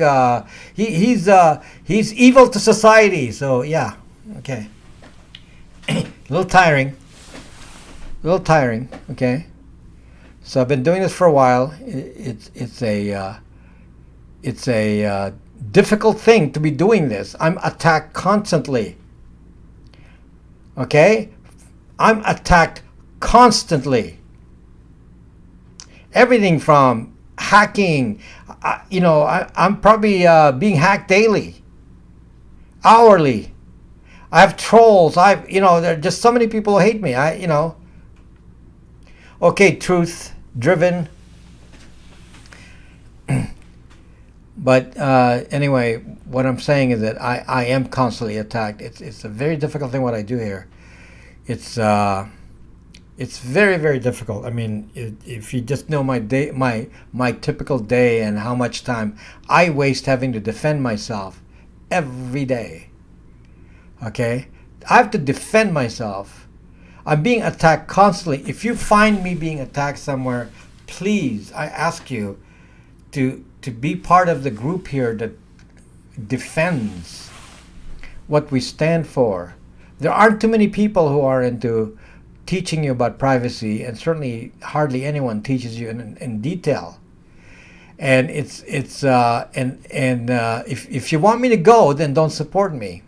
he's evil to society. So yeah, okay. A little tiring. Okay. So I've been doing this for a while. It's a difficult thing to be doing this. I'm attacked constantly. Okay? I'm attacked constantly. Everything from hacking, I'm probably being hacked daily, hourly. I have trolls. There are just so many people who hate me. Okay, truth driven. But anyway, what I'm saying is that I am constantly attacked. It's a very difficult thing what I do here. It's very, very difficult. I mean, if you just know my day, my typical day, and how much time I waste having to defend myself every day. Okay, I have to defend myself. I'm being attacked constantly. If you find me being attacked somewhere, please, I ask you to be part of the group here that defends what we stand for. There aren't too many people who are into teaching you about privacy, and certainly hardly anyone teaches you in detail. And if you want me to go, then don't support me.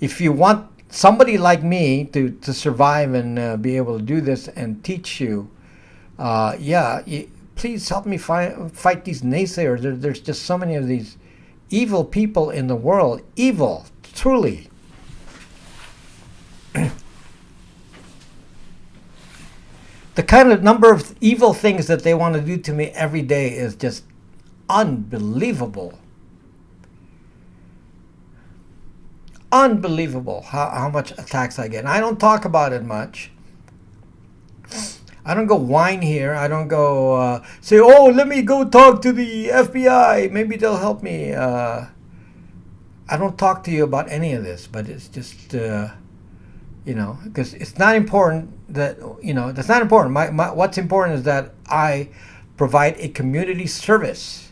If you want somebody like me to survive and be able to do this and teach you, please help me fight these naysayers. There's just so many of these evil people in the world. Evil, truly. The kind of number of evil things that they want to do to me every day is just unbelievable. Unbelievable how much attacks I get. And I don't talk about it much. I don't go whine here. I don't go say, "Oh, let me go talk to the FBI. Maybe they'll help me." I don't talk to you about any of this, but it's just because it's not important that that's not important. What's important is that I provide a community service.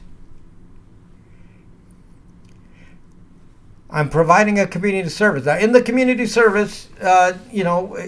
I'm providing a community service. Now, in the community service,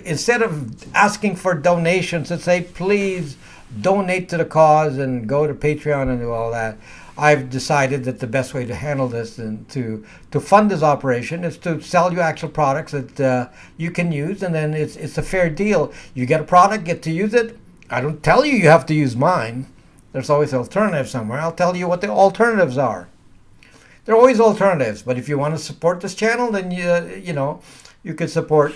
instead of asking for donations and say, please donate to the cause and go to Patreon and do all that, I've decided that the best way to handle this and to fund this operation is to sell you actual products that you can use, and then it's a fair deal. You get a product, get to use it. I don't tell you you have to use mine. There's always an alternative somewhere. I'll tell you what the alternatives are. There are always alternatives, but if you want to support this channel, then you could support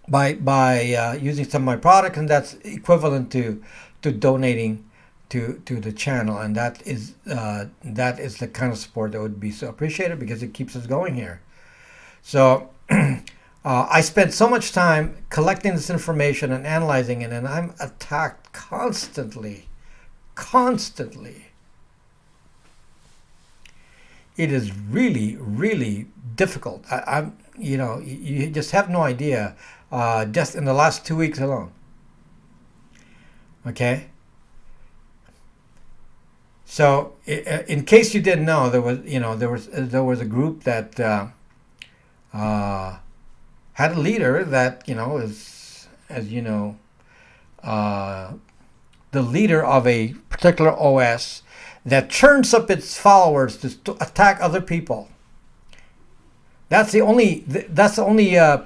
by using some of my products, and that's equivalent to donating to the channel, and that is the kind of support that would be so appreciated because it keeps us going here. So I spent so much time collecting this information and analyzing it, and I'm attacked constantly. It is really, really difficult. You just have no idea. Just in the last 2 weeks alone. Okay. So, in case you didn't know, there was a group that had a leader that is, as you know, the leader of a particular OS that churns up its followers to attack other people. That's the only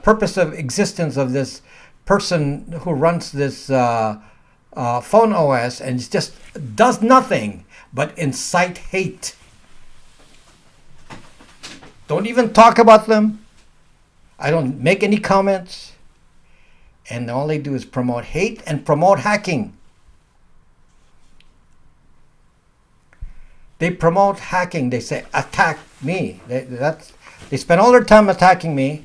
purpose of existence of this person who runs this phone OS, and just does nothing but incite hate. Don't even talk about them. I don't make any comments, and all they do is promote hate and promote hacking. They promote hacking. They say, attack me. They spend all their time attacking me.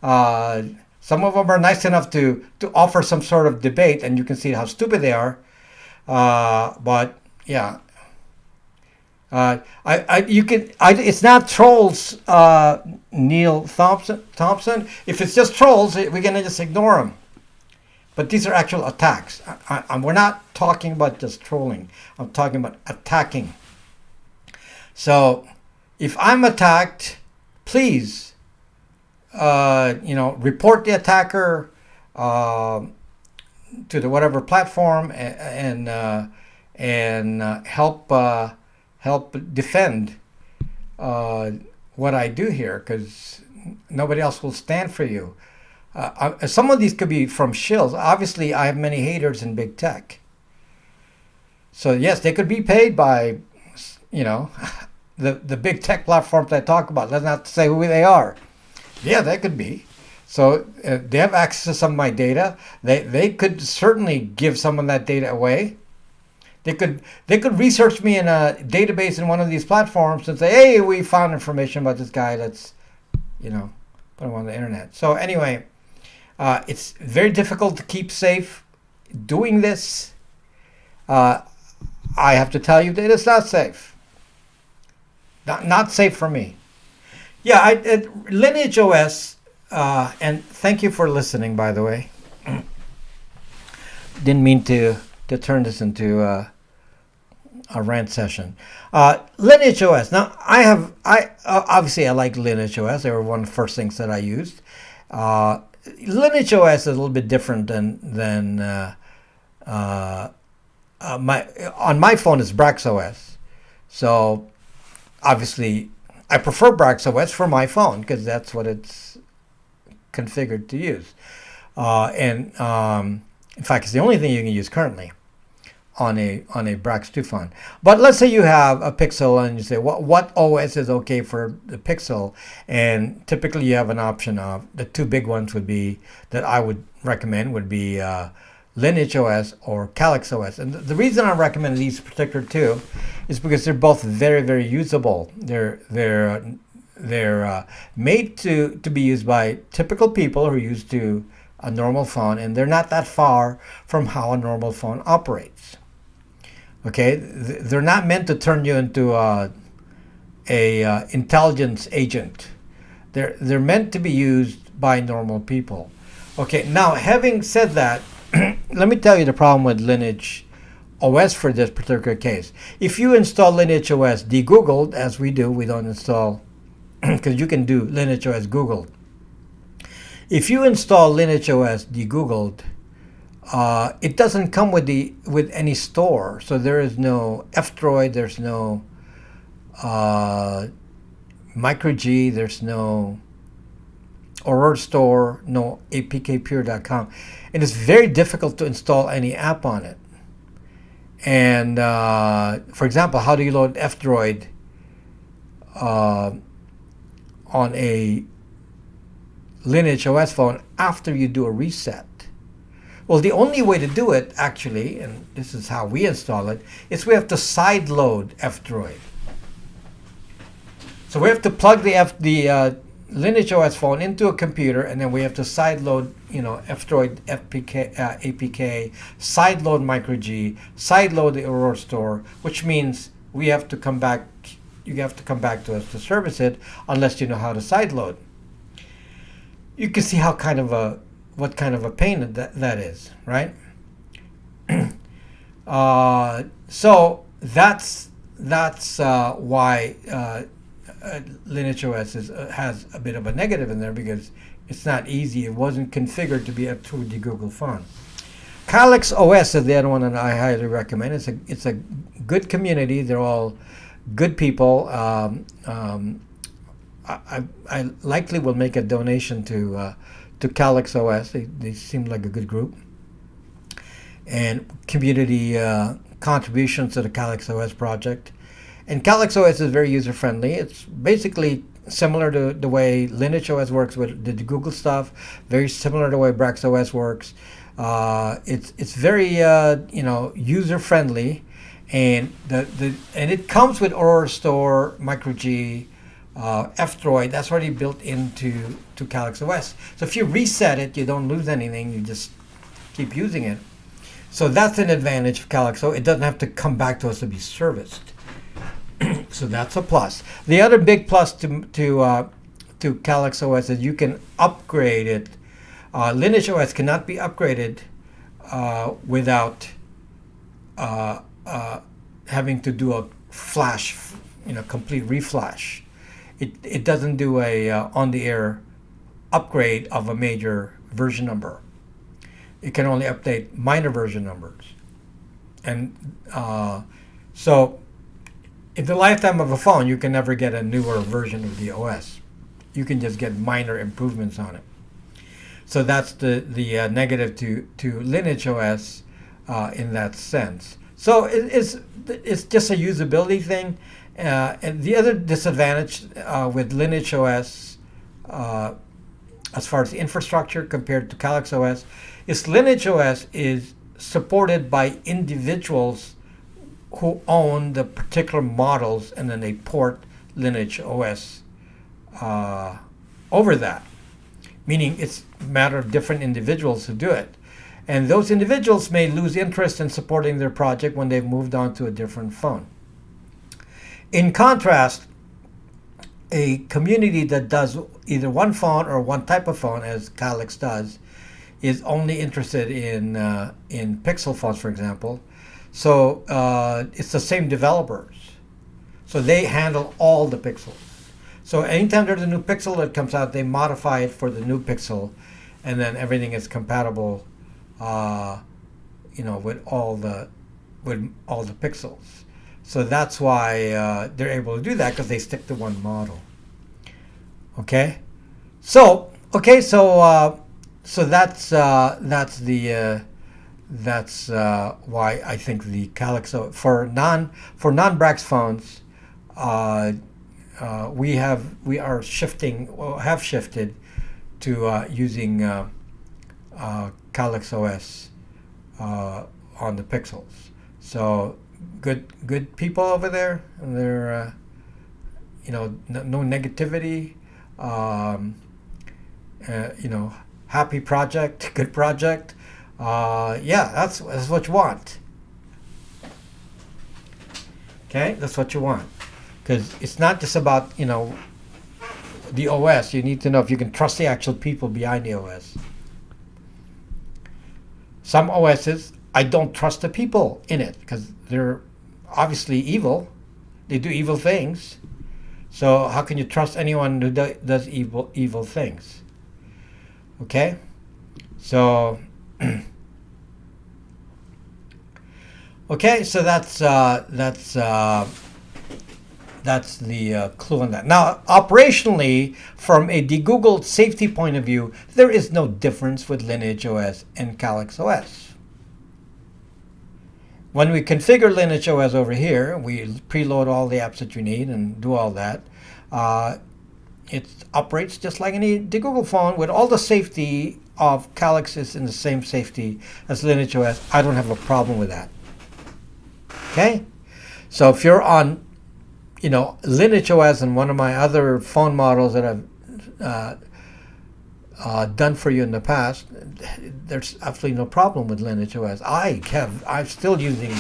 Some of them are nice enough to offer some sort of debate, and you can see how stupid they are. But yeah, it's not trolls, Neil Thompson. If it's just trolls, we're gonna just ignore them. But these are actual attacks. We're not talking about just trolling. I'm talking about attacking. So, if I'm attacked, please, report the attacker to the whatever platform and help defend what I do here, because nobody else will stand for you. Some of these could be from shills. Obviously, I have many haters in big tech. So yes, they could be paid by, the big tech platforms I talk about. Let's not say who they are. Yeah, they could be. So they have access to some of my data. They could certainly give some of that data away. They could research me in a database in one of these platforms and say, hey, we found information about this guy. Let's, put him on the internet. So anyway, it's very difficult to keep safe doing this. I have to tell you that it's not safe. Not safe for me. Yeah, Lineage OS, and thank you for listening, by the way. Didn't mean to turn this into a rant session. Lineage OS. Now, obviously I like Lineage OS. They were one of the first things that I used. Lineage OS is a little bit different than on my phone is Brax OS. So obviously, I prefer Brax OS for my phone because that's what it's configured to use. In fact, it's the only thing you can use currently on a Brax 2 phone. But let's say you have a Pixel and you say, what OS is okay for the Pixel? And typically you have an option of the two big ones would be that I would recommend would be Lineage OS or Calyx OS. And the reason I recommend these particular two is because they're both very, very usable. They're made to be used by typical people who are used to a normal phone, and they're not that far from how a normal phone operates. Okay, they're not meant to turn you into a intelligence agent. They're meant to be used by normal people. Okay, now having said that, let me tell you the problem with Lineage OS for this particular case. If you install Lineage OS de-Googled, as we do, we don't install, because you can do Lineage OS Googled. If you install Lineage OS de-Googled, it doesn't come with any store. So there is no F-Droid, there's no microG, there's no Aurora Store, no apkpure.com, and it's very difficult to install any app on it. And for example, how do you load F-Droid on a Lineage OS phone after you do a reset? Well, the only way to do it, actually, and this is how we install it, is we have to sideload F-Droid. So we have to plug the Lineage OS phone into a computer, and then we have to sideload, F-Droid, APK, sideload microG, sideload the Aurora Store, which means we have to come back. You have to come back to us to service it, unless you know how to sideload. You can see what kind of a pain that is, right? So that's why Lineage OS has a bit of a negative in there, because it's not easy. It wasn't configured to be a true de-Google phone. KaiOS is the other one that I highly recommend. It's a good community. They're all good people. I likely will make a donation to KaiOS. They seem like a good group. And community contributions to the KaiOS project. And KaiOS is very user-friendly. It's basically similar to the way Lineage OS works with the Google stuff. Very similar to the way BraxOS works. It's very user-friendly, and and it comes with Aurora Store, microG, F-Droid. That's already built into KaiOS. So if you reset it, you don't lose anything. You just keep using it. So that's an advantage of KaiOS. It doesn't have to come back to us to be serviced. So that's a plus. The other big plus to KaiOS is you can upgrade it. Lineage OS cannot be upgraded without having to do a flash, complete reflash. It doesn't do a on-the-air upgrade of a major version number. It can only update minor version numbers. And so in the lifetime of a phone, you can never get a newer version of the OS. You can just get minor improvements on it. So that's the negative to Lineage OS in that sense. So it's just a usability thing. And the other disadvantage with Lineage OS, as far as the infrastructure compared to KaiOS, is Lineage OS is supported by individuals who own the particular models, and then they port Lineage OS over that. Meaning it's a matter of different individuals who do it. And those individuals may lose interest in supporting their project when they've moved on to a different phone. In contrast, a community that does either one phone or one type of phone, as KaiOS does, is only interested in Pixel phones, for example. So it's the same developers. So they handle all the Pixels. So anytime there's a new Pixel that comes out, they modify it for the new Pixel, and then everything is compatible, with all the Pixels. So that's why they're able to do that, because they stick to one model. Okay, so that's why I think the KaiOS for non-Brax phones, we have shifted to using KaiOS OS on the Pixels. So good people over there, and they're no negativity. happy project, good project. Yeah, that's what you want. Okay, that's what you want. Because it's not just about, the OS. You need to know if you can trust the actual people behind the OS. Some OSs, I don't trust the people in it because they're obviously evil. They do evil things. So how can you trust anyone who does evil things? Okay? So okay, so that's the clue on that. Now, operationally, from a de-Googled safety point of view, there is no difference with Lineage OS and Calyx OS. When we configure Lineage OS over here, we preload all the apps that you need and do all that. It operates just like any de-Google phone with all the safety of Calyx is in the same safety as Lineage OS. I don't have a problem with that. Okay? So if you're on Lineage OS and one of my other phone models that I've done for you in the past, there's absolutely no problem with Lineage OS. I'm still using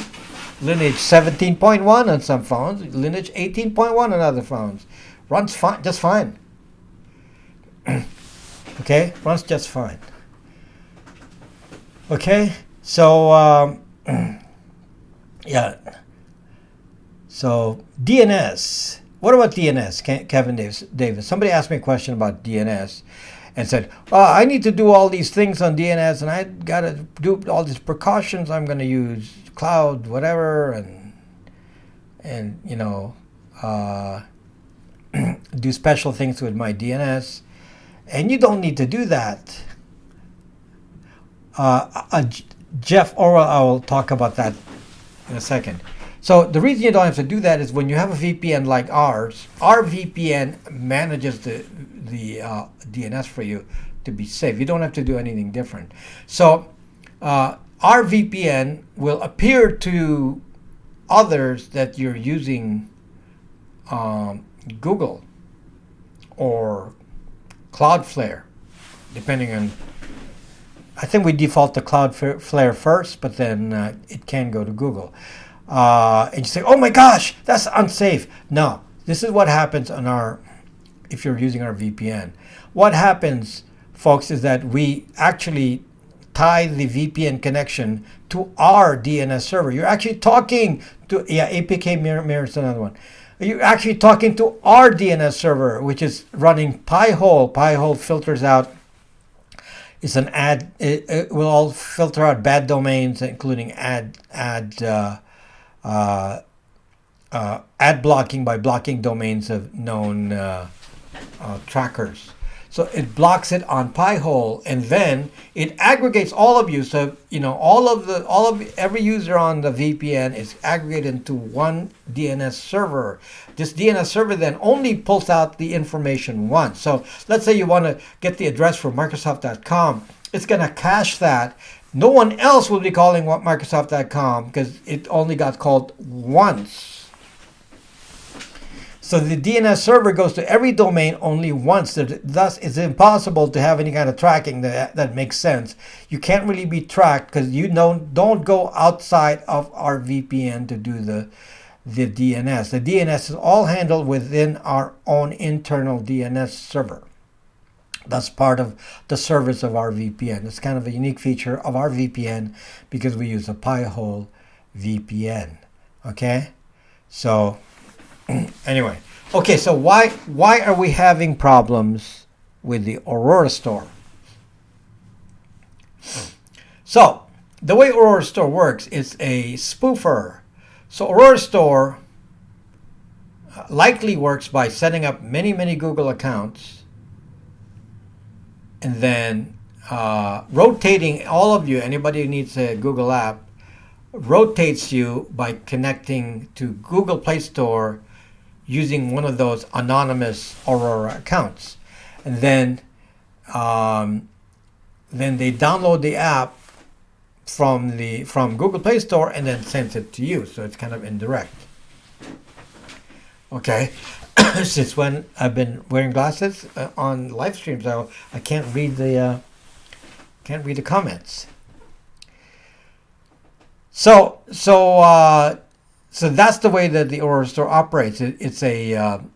Lineage 17.1 on some phones, Lineage 18.1 on other phones. Runs fine, just fine. Okay, runs just fine. Okay, so yeah. So DNS. What about DNS, Kevin Davis? Somebody asked me a question about DNS and said, I need to do all these things on DNS and I got to do all these precautions. I'm going to use cloud, whatever, and do special things with my DNS. And you don't need to do that. Jeff Orwell, I will talk about that in a second. So the reason you don't have to do that is when you have a VPN like ours, our VPN manages the DNS for you to be safe. You don't have to do anything different. So our VPN will appear to others that you're using Google or Cloudflare, depending on. I think we default to Cloudflare first, but then it can go to Google. And you say, oh my gosh, that's unsafe. No, this is what happens if you're using our VPN. What happens, folks, is that we actually tie the VPN connection to our DNS server. You're actually talking to, APK mirror is another one. You're actually talking to our DNS server, which is running Pi-hole. Pi-hole filters out. It's an ad. It will all filter out bad domains, including ad blocking by blocking domains of known trackers. So it blocks it on Pi-hole, and then it aggregates all of you. So every user on the VPN is aggregated into one DNS server. This DNS server then only pulls out the information once. So let's say you want to get the address for Microsoft.com. It's going to cache that. No one else will be calling Microsoft.com because it only got called once. So the DNS server goes to every domain only once. Thus, it's impossible to have any kind of tracking that makes sense. You can't really be tracked because you don't go outside of our VPN to do the DNS. The DNS is all handled within our own internal DNS server. That's part of the service of our VPN. It's kind of a unique feature of our VPN because we use a Pi-hole VPN. Okay? So anyway, okay, so why are we having problems with the Aurora Store? So the way Aurora Store works is a spoofer. So Aurora Store likely works by setting up many Google accounts and then rotating all of you, anybody who needs a Google app, rotates you by connecting to Google Play Store using one of those anonymous Aurora accounts. And then they download the app from Google Play Store and then sends it to you. So it's kind of indirect. Okay. Since when I've been wearing glasses on live streams, I can't read the Can't read the comments. So that's the way that the Aurora Store operates. It's an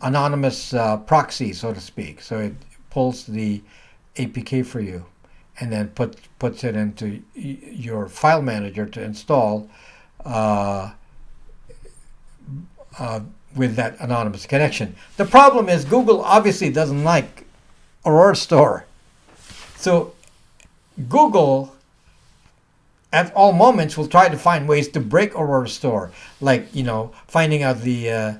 anonymous proxy, so to speak. So it pulls the APK for you, and then puts it into your file manager to install with that anonymous connection. The problem is Google obviously doesn't like Aurora Store. So Google at all moments will try to find ways to break Aurora Store, like, finding out the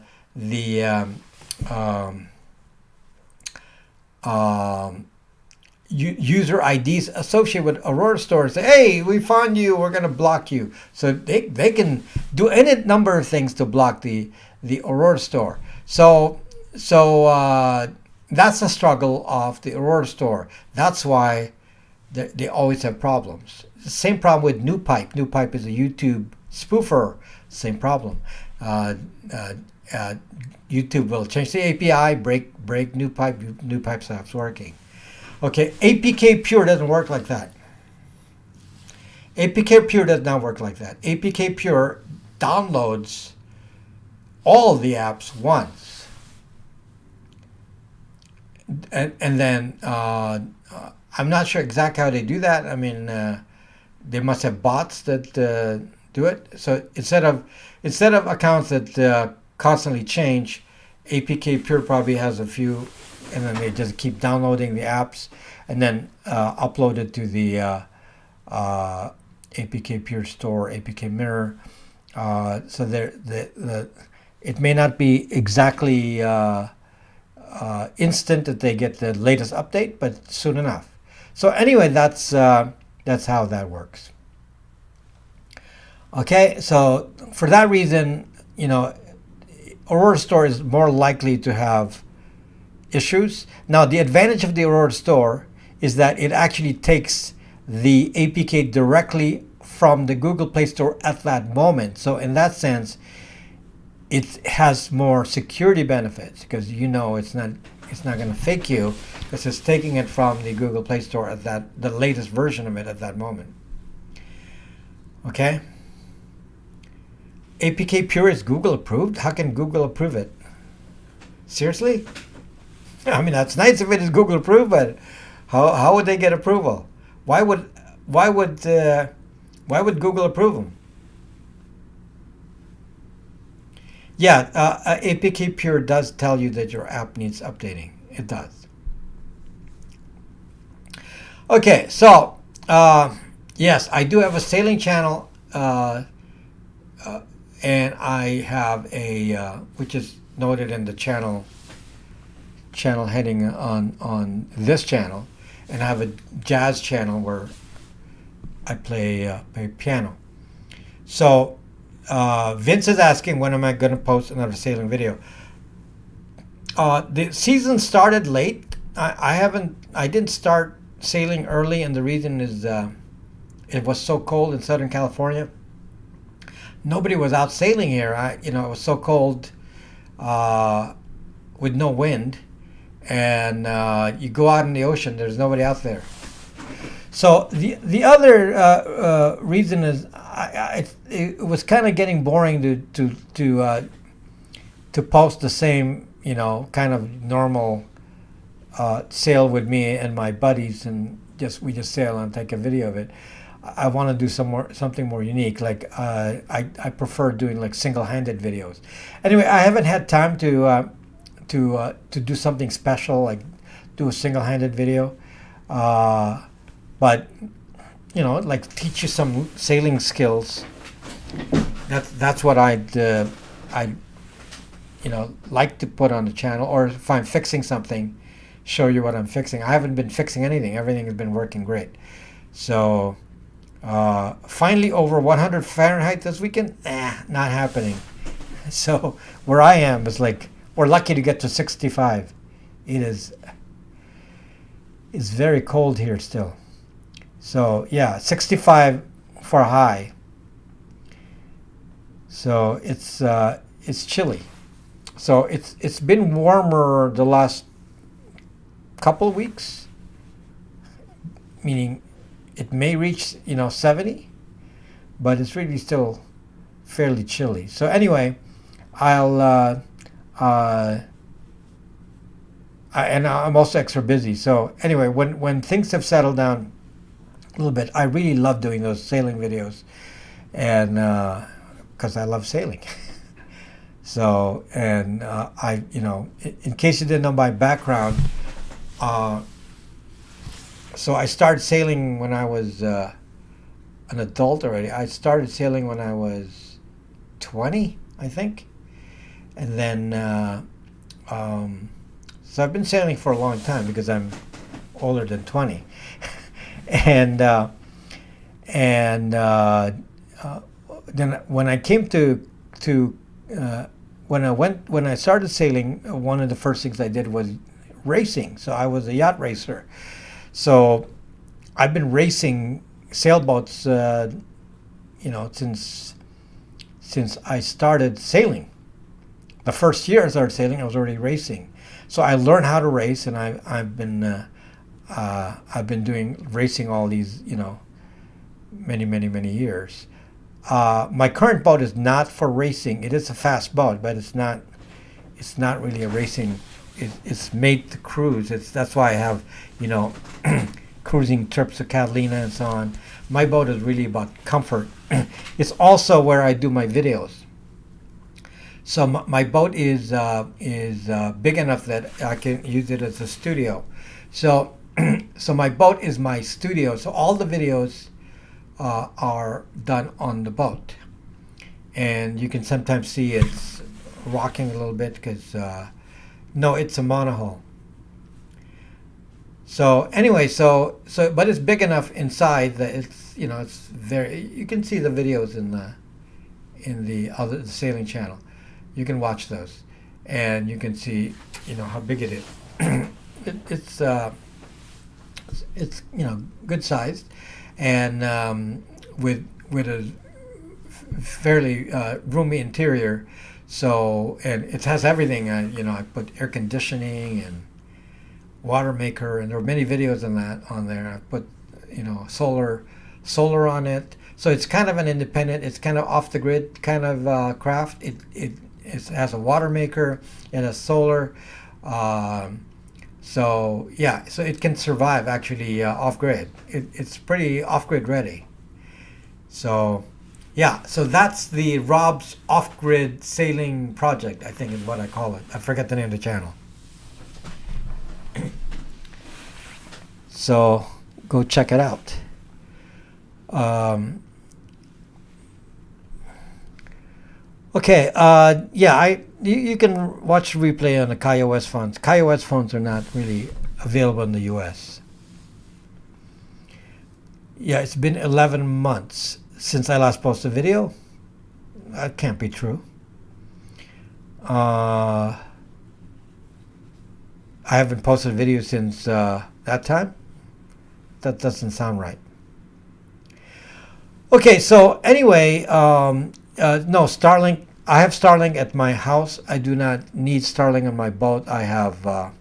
user IDs associated with Aurora Store and say, hey, we found you, we're going to block you. So they can do any number of things to block the Aurora Store. So that's the struggle of the Aurora Store. That's why they always have problems. The same problem with NewPipe. NewPipe is a YouTube spoofer. Same problem. YouTube will change the API, break NewPipe. NewPipe stops working. Okay, APK Pure doesn't work like that. APK Pure does not work like that. APK Pure downloads all of the apps once, and then I'm not sure exactly how they do that. I mean, they must have bots that do it. So instead of accounts that constantly change, APK Pure probably has a few, and then they just keep downloading the apps and then upload it to the APK Pure Store, APK Mirror. So it may not be exactly instant that they get the latest update, but soon enough. So anyway, that's how that works. Okay, so for that reason, Aurora Store is more likely to have issues. Now, the advantage of the Aurora Store is that it actually takes the APK directly from the Google Play Store at that moment. So in that sense, it has more security benefits because it's not going to fake you because it's taking it from the Google Play Store at the latest version of it at that moment. Okay. APK Pure is Google approved? How can Google approve it? Seriously? I mean, that's nice if it is Google approved, but how would they get approval? Why would Google approve them? Yeah, APK Pure does tell you that your app needs updating. It does. Okay, so yes, I do have a sailing channel, and I have a which is noted in the channel heading on this channel, and I have a jazz channel where I play piano. So Vince is asking, when am I going to post another sailing video? The season started late. I didn't start sailing early, and the reason is it was so cold in Southern California. Nobody was out sailing here. It was so cold with no wind, and you go out in the ocean, there's nobody out there. So the other reason is it was kind of getting boring to post the same kind of normal sail with me and my buddies, and we just sail and take a video of it. I want to do something more unique. Like I prefer doing like single-handed videos. Anyway, I haven't had time to do something special, like do a single-handed video. But like teach you some sailing skills. That's what I'd like to put on the channel, or if I'm fixing something, show you what I'm fixing. I haven't been fixing anything. Everything has been working great. So finally over 100 Fahrenheit this weekend? Not happening. So where I am is like, we're lucky to get to 65. It's very cold here still. So yeah, 65 for a high. So it's chilly. So it's been warmer the last couple of weeks. meaning it may reach 70, but it's really still fairly chilly. So anyway, and I'm also extra busy. So anyway, when things have settled down a little bit, I really love doing those sailing videos, and because I love sailing. So, and in case you didn't know my background, so I started sailing when I was an adult already. I started sailing when I was 20, I think, and then so I've been sailing for a long time because I'm older than 20, and then when I came to when I started sailing, one of the first things I did was racing. So I was a yacht racer. So I've been racing sailboats, since I started sailing. The first year I started sailing, I was already racing. So I learned how to race, and I've been doing racing all these many years. My current boat is not for racing. It is a fast boat, but it's not really a racing. It's made to cruise. That's why I have cruising trips to Catalina and so on. My boat is really about comfort. It's also where I do my videos. So my boat is big enough that I can use it as a studio. So my boat is my studio. So all the videos are done on the boat, and you can sometimes see it's rocking a little bit because no, it's a monohull. So anyway, but it's big enough inside that it's very. You can see the videos in the other sailing channel. You can watch those, and you can see how big it is. It's good sized, and with a fairly roomy interior. So, and it has everything. I put air conditioning and water maker, and there are many videos on there. I put solar on it. So it's kind of an independent. It's kind of off the grid kind of craft. It has a water maker. It has solar. So yeah, so it can survive actually off grid. It's pretty off grid ready. So yeah, so that's the Rob's off grid sailing project, I think is what I call it. I forget the name of the channel. So go check it out. Okay, yeah, you can watch the replay on the KaiOS phones. KaiOS phones are not really available in the US. Yeah, it's been 11 months since I last posted a video. That can't be true. I haven't posted a video since that time. That doesn't sound right. Okay, so anyway, no, Starlink. I have Starlink at my house. I do not need Starlink on my boat. I have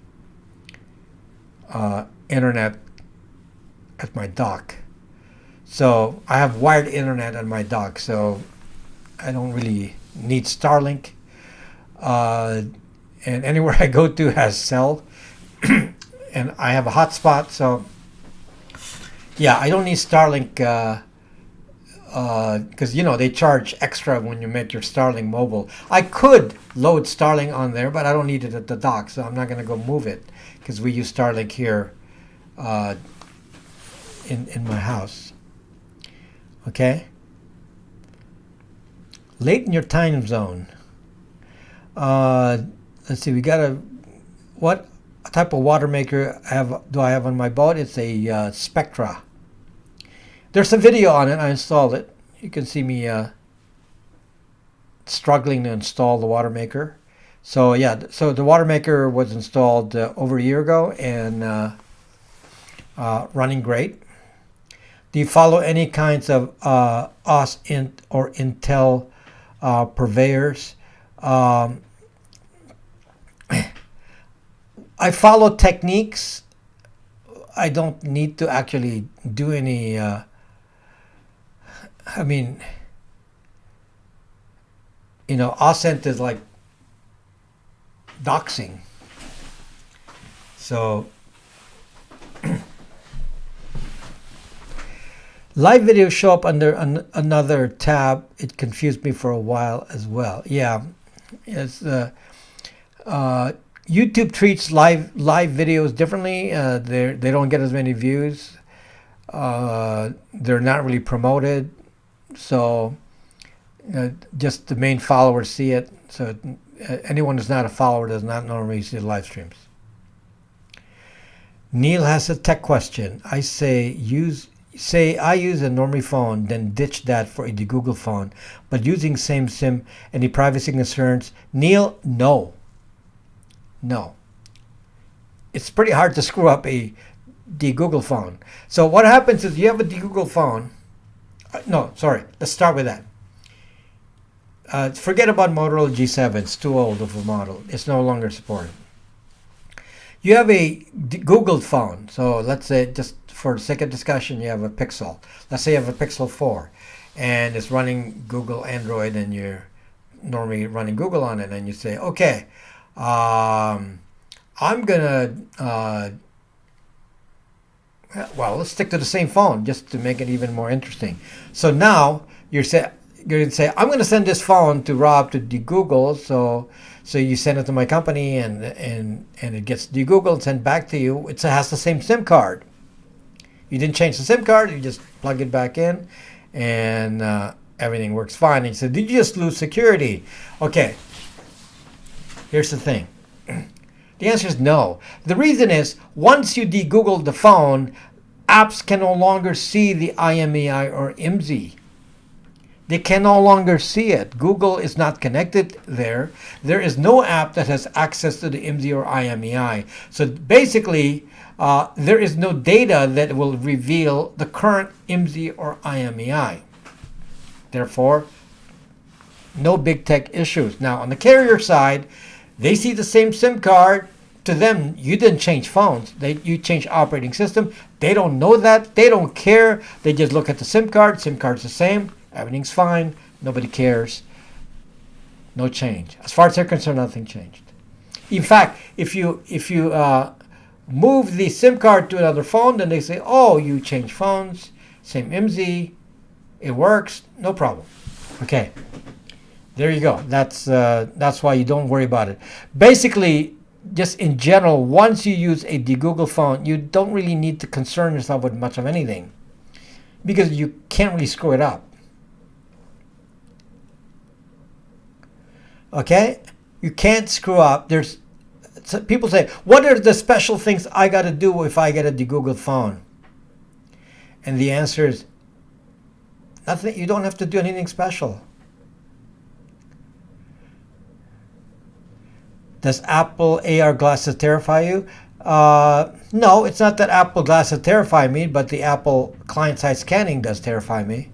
internet at my dock. So I have wired internet on my dock. So I don't really need Starlink. And anywhere I go to has cell. And I have a hotspot. So yeah, I don't need Starlink. Because they charge extra when you make your Starlink mobile. I could load Starlink on there, but I don't need it at the dock, so I'm not going to go move it because we use Starlink here in my house. Okay. Late in your time zone. Let's see. We got what type of water maker do I have on my boat? It's a Spectra. There's a video on it. I installed it. You can see me struggling to install the water maker. So yeah, so the water maker was installed over a year ago and running great. Do you follow any kinds of OS or Intel purveyors? I follow techniques. I don't need to actually do any. I mean, OSINT is like doxing. So live videos show up under another tab. It confused me for a while as well. Yeah, it's YouTube treats live videos differently. They don't get as many views. They're not really promoted, so just the main followers see it. So anyone who's not a follower does not normally see the live streams. Neil has a tech question. I say I use a normie phone, then ditch that for a Google phone, but using same SIM. Any privacy concerns? Neil, no. It's pretty hard to screw up the Google phone. So what happens is you have a Google phone. No, sorry. Let's start with that. Forget about Motorola G7. It's too old of a model. It's no longer supported. You have a Google phone. So let's say, just for the sake of discussion, you have a Pixel. Let's say you have a Pixel 4, and it's running Google Android, and you're normally running Google on it, and you say, okay, I'm gonna well, let's stick to the same phone just to make it even more interesting. So now you're going to say, I'm going to send this phone to Rob to Google. So you send it to my company, and it gets Googled and sent back to you. It has the same SIM card. You didn't change the SIM card. You just plug it back in, and everything works fine. And you say, did you just lose security? Okay. Here's the thing. The answer is no. The reason is, once you de-Google the phone, apps can no longer see the IMEI or IMSI. They can no longer see it. Google is not connected there. There is no app that has access to the IMSI or IMEI. So basically, there is no data that will reveal the current IMSI or IMEI. Therefore, no big tech issues. Now, on the carrier side, they see the same SIM card. To them, you didn't change phones. You changed operating system. They don't know that. They don't care. They just look at the SIM card. SIM card's the same. Everything's fine. Nobody cares. No change. As far as they're concerned, nothing changed. In fact, if you move the SIM card to another phone, then they say, oh, you changed phones. Same IMSI. It works. No problem. Okay. There you go. That's why you don't worry about it. Basically, just in general, once you use a Google phone, you don't really need to concern yourself with much of anything, because you can't really screw it up. Okay? You can't screw up. People say, what are the special things I got to do if I get a Google phone? And the answer is nothing. You don't have to do anything special. Does Apple AR glasses terrify you? No, it's not that Apple glasses terrify me, but the Apple client-side scanning does terrify me.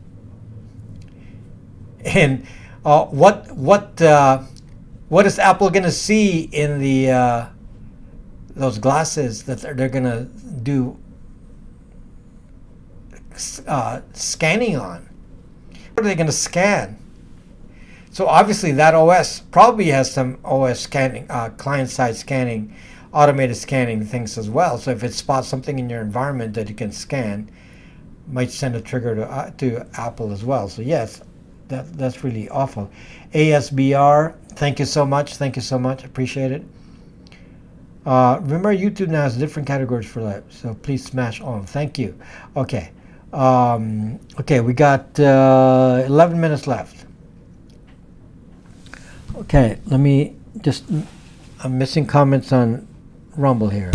And what is Apple going to see in the those glasses that they're going to do scanning on? What are they going to scan? So obviously that OS probably has some OS scanning, client-side scanning, automated scanning things as well. So if it spots something in your environment that you can scan, might send a trigger to Apple as well. So yes, that's really awful. ASBR, thank you so much. Thank you so much. Appreciate it. Remember, YouTube now has different categories for that. So please smash on. Thank you. Okay. Okay, we got 11 minutes left. Okay, let me just, I'm missing comments on Rumble here.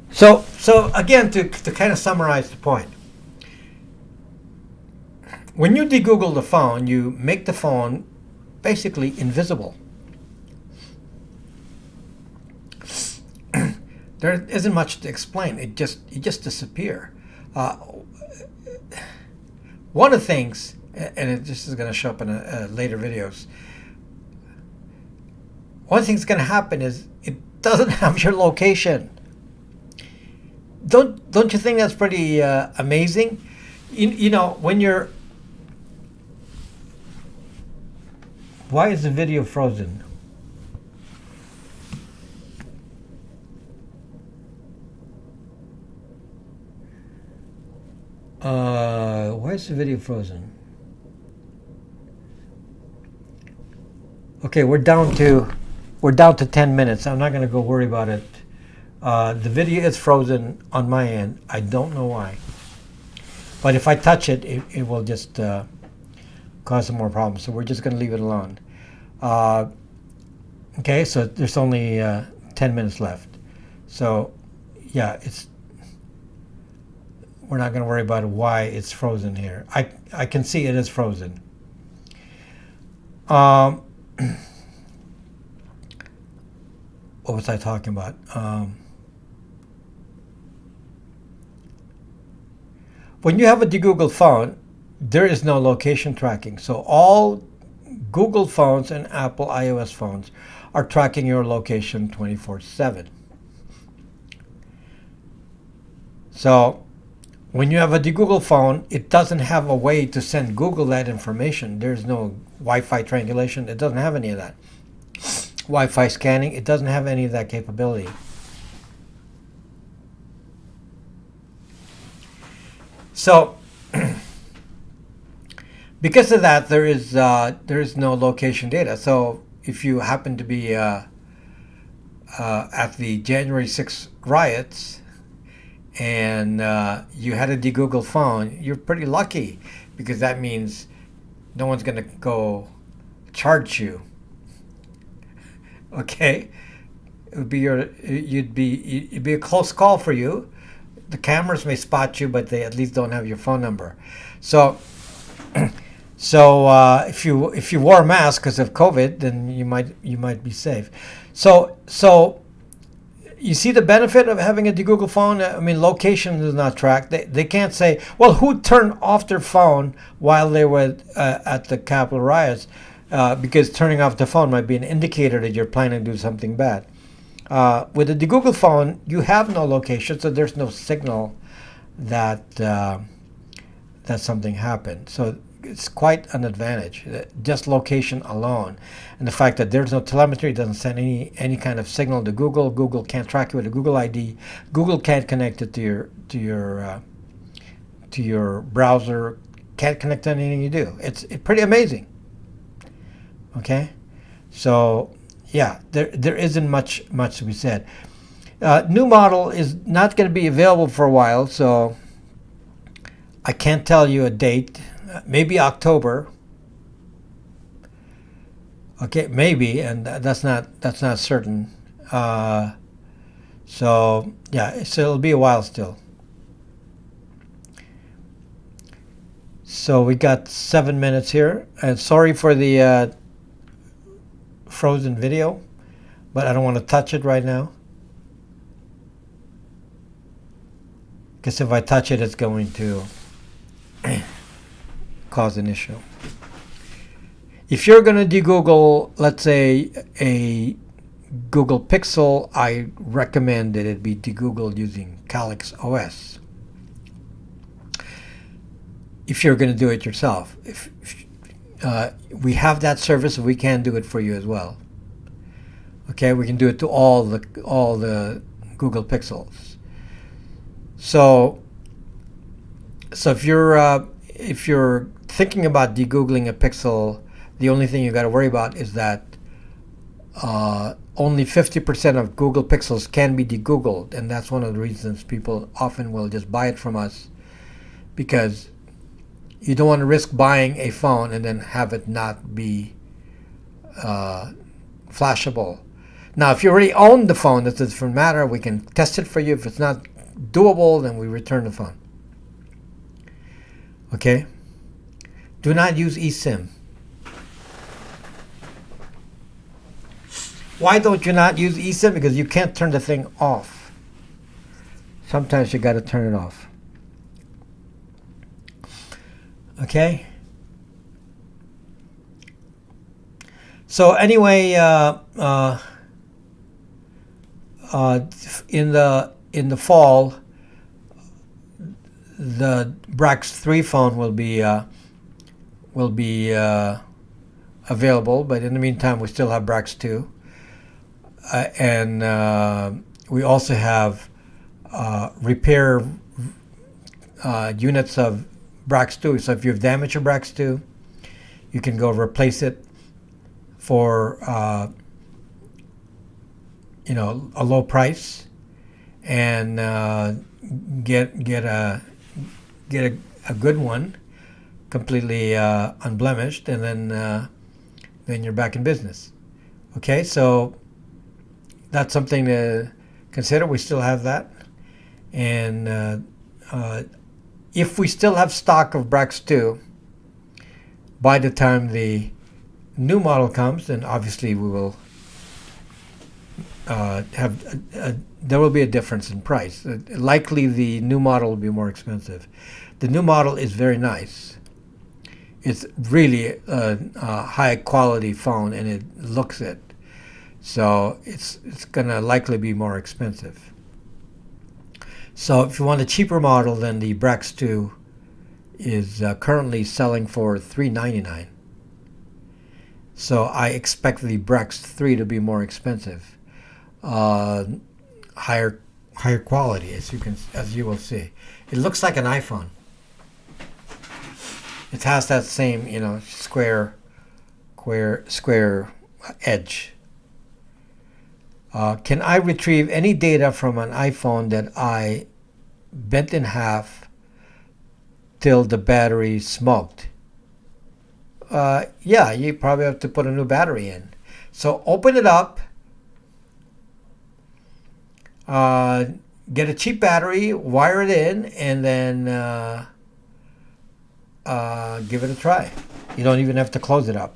So again, to kind of summarize the point, when you de-Google the phone, you make the phone basically invisible. There isn't much to explain. You just disappear. One of the things, and it just is going to show up in later videos. One thing that's going to happen is it doesn't have your location. Don't you think that's pretty amazing? You know, when you're... Why is the video frozen? Why is the video frozen? Okay, we're down to 10 minutes. I'm not going to go worry about it. The video is frozen on my end. I don't know why. But if I touch it, it will just cause some more problems. So we're just going to leave it alone. Okay, so there's only 10 minutes left. So yeah, we're not going to worry about why it's frozen here. I can see it is frozen. What was I talking about? When you have a Google phone, there is no location tracking. So all Google phones and Apple iOS phones are tracking your location 24/7. So when you have a Google phone, it doesn't have a way to send Google that information. There's no Wi-Fi triangulation. It doesn't have any of that. Wi-Fi scanning, it doesn't have any of that capability. So because of that, there is no location data. So if you happen to be at the January 6th riots and you had a Google phone, you're pretty lucky, because that means no one's going to go charge you. Okay, it'd be a close call for you. The cameras may spot you, but they at least don't have your phone number. So if you wore a mask because of COVID, then you might be safe. So you see the benefit of having a Google phone. I mean, location is not tracked. They can't say, well, who turned off their phone while they were at the Capitol riots, because turning off the phone might be an indicator that you're planning to do something bad. With the Google phone, you have no location, so there's no signal that something happened. So it's quite an advantage, just location alone, and the fact that there's no telemetry, doesn't send any kind of signal to Google. Google can't track you with a Google ID. Google can't connect it to your browser. Can't connect to anything you do. It's pretty amazing. Okay, so yeah, there isn't much to be said. New model is not going to be available for a while, so I can't tell you a date. Maybe October. Okay, maybe, and that's not certain. So yeah, so it'll be a while still. So we got 7 minutes here, and sorry for the frozen video, but I don't want to touch it right now, because if I touch it, it's going to cause an issue. If you're going to de-Google, let's say, a Google Pixel, I recommend that it be de-Googled using KaiOS. If you're going to do it yourself, if we have that service, we can do it for you as well. Okay, we can do it to all the Google Pixels. So if you're thinking about de-Googling a Pixel, the only thing you got to worry about is that only 50% of Google Pixels can be de-Googled, and that's one of the reasons people often will just buy it from us, because you don't want to risk buying a phone and then have it not be flashable. Now, if you already own the phone, that's a different matter. We can test it for you. If it's not doable, then we return the phone. Okay? Do not use eSIM. Why don't you not use eSIM? Because you can't turn the thing off. Sometimes you got to turn it off. Okay? So anyway, in the fall, the Brax 3 phone will be available. But in the meantime, we still have Brax 2, and we also have repair units of Brax 2. So if you've damaged your Brax 2, you can go replace it for a low price, and get a good one, completely unblemished, and then you're back in business. Okay, so that's something to consider. We still have that, and if we still have stock of Brax 2 by the time the new model comes, then obviously we will there will be a difference in price. Likely the new model will be more expensive. The new model is very nice. It's really a high quality phone, and it looks it. So it's gonna likely be more expensive. So if you want a cheaper model, then the Brax 2 is currently selling for $399. So I expect the Brax 3 to be more expensive, higher quality, as you will see. It looks like an iPhone. It has that same square edge. Can I retrieve any data from an iPhone that I bent in half till the battery smoked? Yeah, you probably have to put a new battery in. So open it up, get a cheap battery, wire it in, and then give it a try. You don't even have to close it up.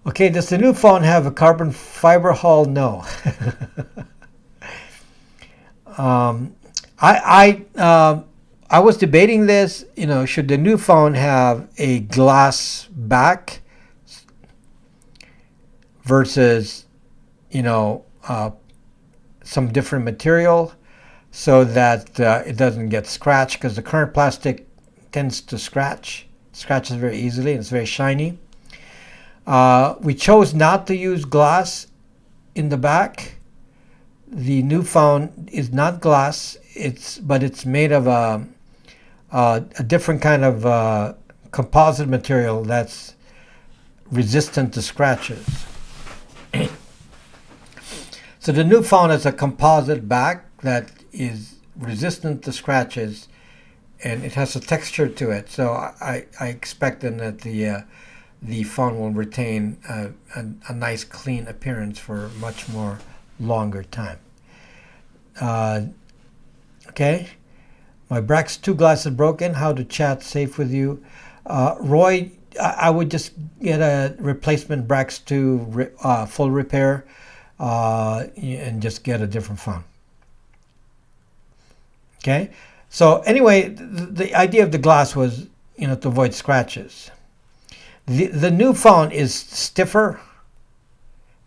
Okay, does the new phone have a carbon fiber hull? No. I was debating this. Should the new phone have a glass back versus, some different material, so that it doesn't get scratched, because the current plastic tends to scratches very easily, and it's very shiny. We chose not to use glass in the back. The new phone is not glass, but it's made of a different kind of composite material that's resistant to scratches. So the new phone has a composite back that is resistant to scratches, and it has a texture to it. So I expect then that the phone will retain a nice clean appearance for much more longer time. Okay, my Brax 2 glass is broken. How to chat safe with you? Roy, I would just get a replacement Brax 2 full repair, and just get a different phone. Okay, so anyway, the idea of the glass was, to avoid scratches. The new phone is stiffer.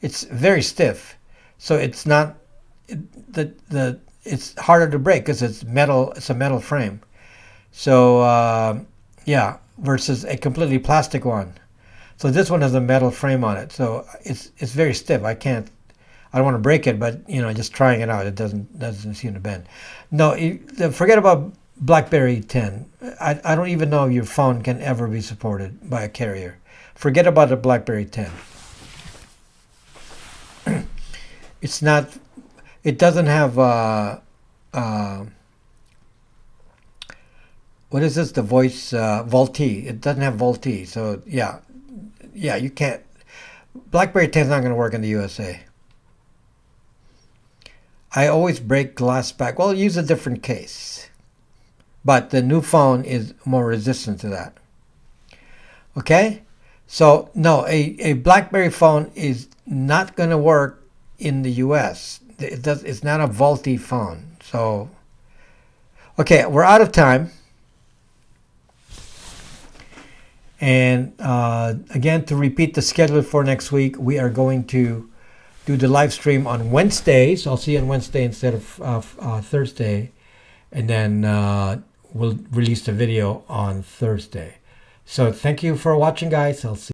It's very stiff, so it's not it's harder to break because it's metal. It's a metal frame. So yeah, versus a completely plastic one. So this one has a metal frame on it, so it's very stiff. I don't want to break it, but just trying it out, it doesn't seem to bend. No, forget about BlackBerry 10. I don't even know if your phone can ever be supported by a carrier. Forget about the BlackBerry 10. It's not. It doesn't have. What is this? The voice VoLTE. It doesn't have VoLTE. So yeah, you can't. BlackBerry 10 is not going to work in the USA. I always break glass back. Well, use a different case. But the new phone is more resistant to that. Okay? So, no, a BlackBerry phone is not going to work in the US. It's not a VoLTE phone. So, okay, we're out of time. And again, to repeat the schedule for next week, we are going to do the live stream on Wednesday. So I'll see you on Wednesday instead of Thursday. And then we'll release the video on Thursday. So thank you for watching, guys. I'll see